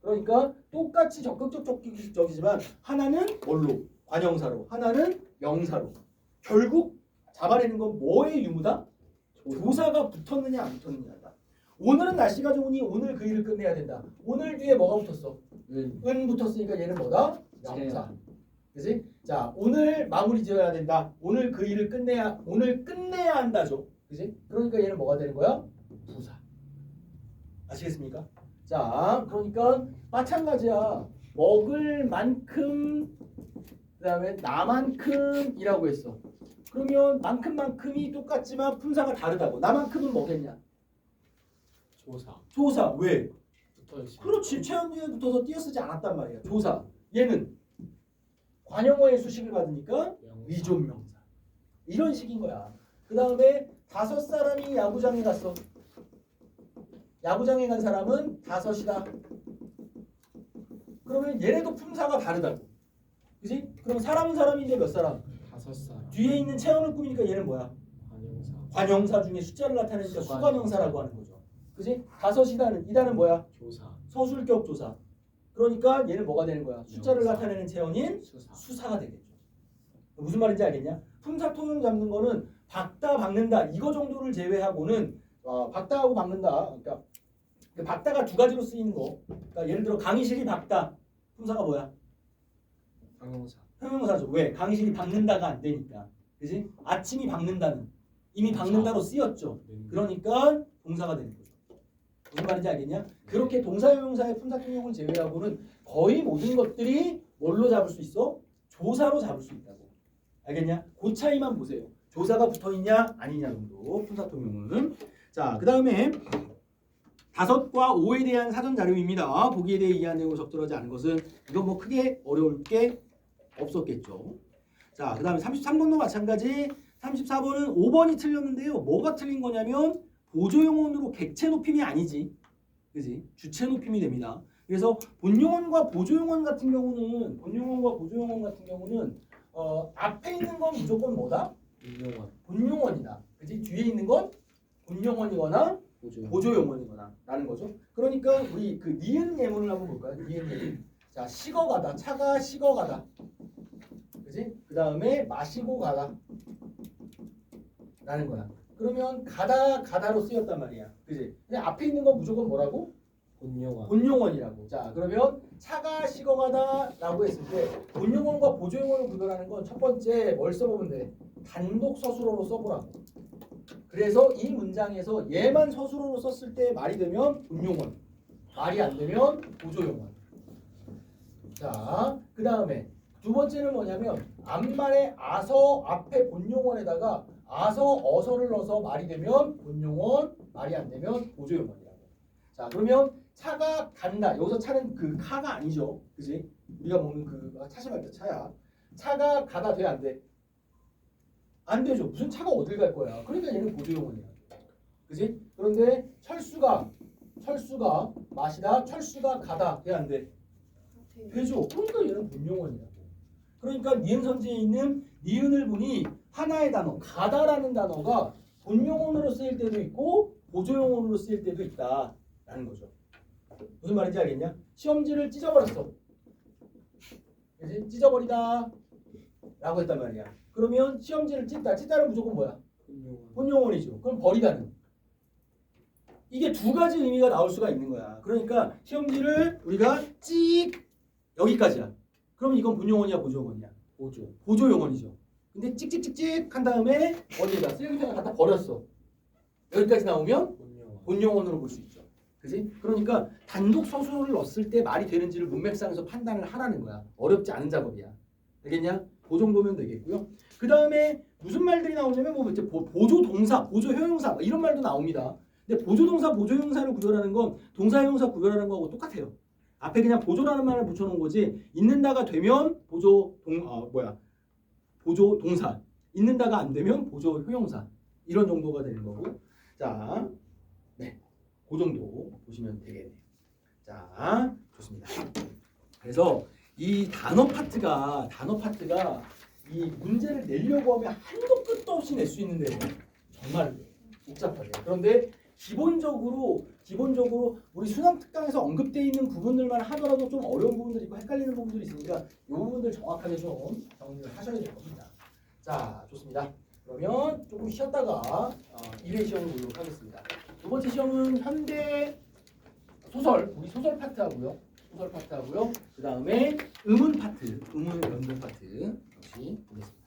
그러니까 똑같이 적극적이지만 하나는 뭘로? 관형사로. 하나는 명사로. 결국 잡아내는 건 뭐의 유무다? 조사가 붙었느냐 안 붙었느냐다. 오늘은 날씨가 좋으니 오늘 그 일을 끝내야 된다. 오늘 뒤에 뭐가 붙었어? 은 붙었으니까 얘는 뭐다? 명사. 그지? 자, 오늘 마무리 지어야 된다. 오늘 그 일을 오늘 끝내야 한다죠. 그지? 그러니까 얘는 뭐가 되는 거야? 부사. 아시겠습니까? 자, 그러니까 마찬가지야. 먹을 만큼 그다음에 나만큼이라고 했어. 그러면 만큼이 똑같지만 품사가 다르다고. 나만큼은 뭐겠냐? 조사. 왜? 그렇지. 체험 뒤에 붙어서 띄어쓰지 않았단 말이야. 조사. 얘는 관형어의 수식을 받으니까 위존명사. 이런 식인 거야. 그 다음에 5사람이 야구장에 갔어. 야구장에 간 사람은 5이다. 그러면 얘네도 품사가 다르다고. 그지? 그럼 사람은 사람인데 몇 사람? 5사람. 뒤에 있는 체험을 꾸미니까 얘는 뭐야? 관형사 중에 숫자를 나타내니까 수관형사라고 하는 거죠. 그지? 5이다는 이다는 뭐야? 조사. 서술격 조사. 그러니까 얘는 뭐가 되는 거야? 숫자를 명사. 나타내는 체형인 수사. 수사가 되겠죠. 무슨 말인지 알겠냐? 품사 통용 잡는 거는 박다 박는다 이거 정도를 제외하고는 박다하고 박는다. 그러니까 그 박다가 두 가지로 쓰이는 거. 그러니까 예를 들어 강의실이 박다. 품사가 뭐야? 형용사. 형용사죠. 왜? 강의실이 박는다가 안 되니까. 그지? 아침이 박는다는 이미 박는다로 쓰였죠. 그러니까 동사가 되는 거죠. 무슨 말인지 알겠냐? 그렇게 동사형용사의 품사통용을 제외하고는 거의 모든 것들이 뭘로 잡을 수 있어? 조사로 잡을 수 있다고. 알겠냐? 그 차이만 보세요. 조사가 붙어있냐 아니냐 정도 품사통용은. 자, 그 다음에 5과 5에 대한 사전 자료입니다. 보기에 대해 이해한 내용을 적절하지 않은 것은 이건 뭐 크게 어려울 게 없었겠죠. 자, 그 다음에 33번도 마찬가지. 34번은 5번이 틀렸는데요. 뭐가 틀린 거냐면 보조용언으로 객체 높임이 아니지. 그지? 주체 높임이 됩니다. 그래서 본용언과 보조용언 같은 경우는 앞에 있는 건 무조건 뭐다? 인용원 본용언이다. 그지? 뒤에 있는 건 본용언이거나 보조. 보조용언이거나 라는 거죠. 그러니까 우리 그 니은 예문을 한번 볼까요? 니은 예문. 자, 식어가다. 차가 식어가다. 그지? 그 다음에 마시고 가다. 라는 거야. 그러면 가다로 쓰였단 말이야. 그지? 근데 앞에 있는 건 무조건 뭐라고? 본용원. 본용언이라고. 자, 그러면 차가 식어가다라고 했을 때 본용언과 보조용언을 구별하는 건 첫 번째 뭘 써보면 돼? 단독 서술어로 써보라고. 그래서 이 문장에서 얘만 서술어로 썼을 때 말이 되면 본용언, 말이 안 되면 보조용언. 자, 그 다음에 두 번째는 뭐냐면 앞말에 아서 앞에 본용언에다가 아서 어서를 넣어서 말이 되면 본용언, 말이 안 되면 보조용언이라고. 자, 그러면 차가 간다. 여기서 차는 그 카가 아니죠. 그지? 우리가 먹는 그 차심할 때 차야. 차가 가다 돼 안 돼? 안 되죠. 무슨 차가 어딜 갈 거야. 그러니까 얘는 보조용언이야. 그지? 그런데 철수가 마시다, 철수가 가다 돼 안 돼? 되죠. 그러니까 얘는 본용언이라고. 그러니까 니은 선지에 있는 니은을 보니 하나의 단어, 가다라는 단어가 본용언으로 쓰일 때도 있고 보조용언으로 쓰일 때도 있다라는 거죠. 무슨 말인지 알겠냐? 시험지를 찢어버렸어. 그지? 찢어버리다 라고 했단 말이야. 그러면 시험지를 찢다는 무조건 뭐야? 본용원. 본용언이죠. 그럼 버리다는. 이게 두 가지 의미가 나올 수가 있는 거야. 그러니까 시험지를 우리가 찍 여기까지야. 그럼 이건 본용언이야, 보조용언이야? 보조. 보조용언이죠. 근데 찍찍찍찍 한 다음에 어디에다 쓰레기통에 갖다 버렸어. 여기까지 나오면 본용원. 본용언으로 볼 수 있죠. 그지? 그러니까 단독 서술어를 넣었을 때 말이 되는지를 문맥상에서 판단을 하라는 거야. 어렵지 않은 작업이야. 알겠냐? 그 정도면 되겠고요. 그 다음에 무슨 말들이 나오냐면 뭐 이제 보조 동사, 보조 형용사 이런 말도 나옵니다. 근데 보조 동사, 보조 형용사를 구별하는 건 동사 형용사 구별하는 거하고 똑같아요. 앞에 그냥 보조라는 말을 붙여놓은 거지. 있는다가 되면 보조 동사, 있는다가 안 되면 보조 형용사 이런 정도가 되는 거고. 자, 네, 그 정도 보시면 되겠네요. 자, 좋습니다. 그래서 이 단어 파트가 이 문제를 내려고 하면 한도 끝도 없이 낼 수 있는데 정말 복잡하게. 그런데 기본적으로 우리 수능 특강에서 언급되어 있는 부분들만 하더라도 좀 어려운 부분들이 있고 헷갈리는 부분들이 있으니까 이 부분들 정확하게 좀 정리를 하셔야 될 겁니다. 자, 좋습니다. 그러면 조금 쉬었다가 1회 시험을 보도록 하겠습니다. 두 번째 시험은 현대 소설, 우리 소설 파트 하고요. 그 다음에 음운 파트, 음운 연도 파트 역시 보겠습니다.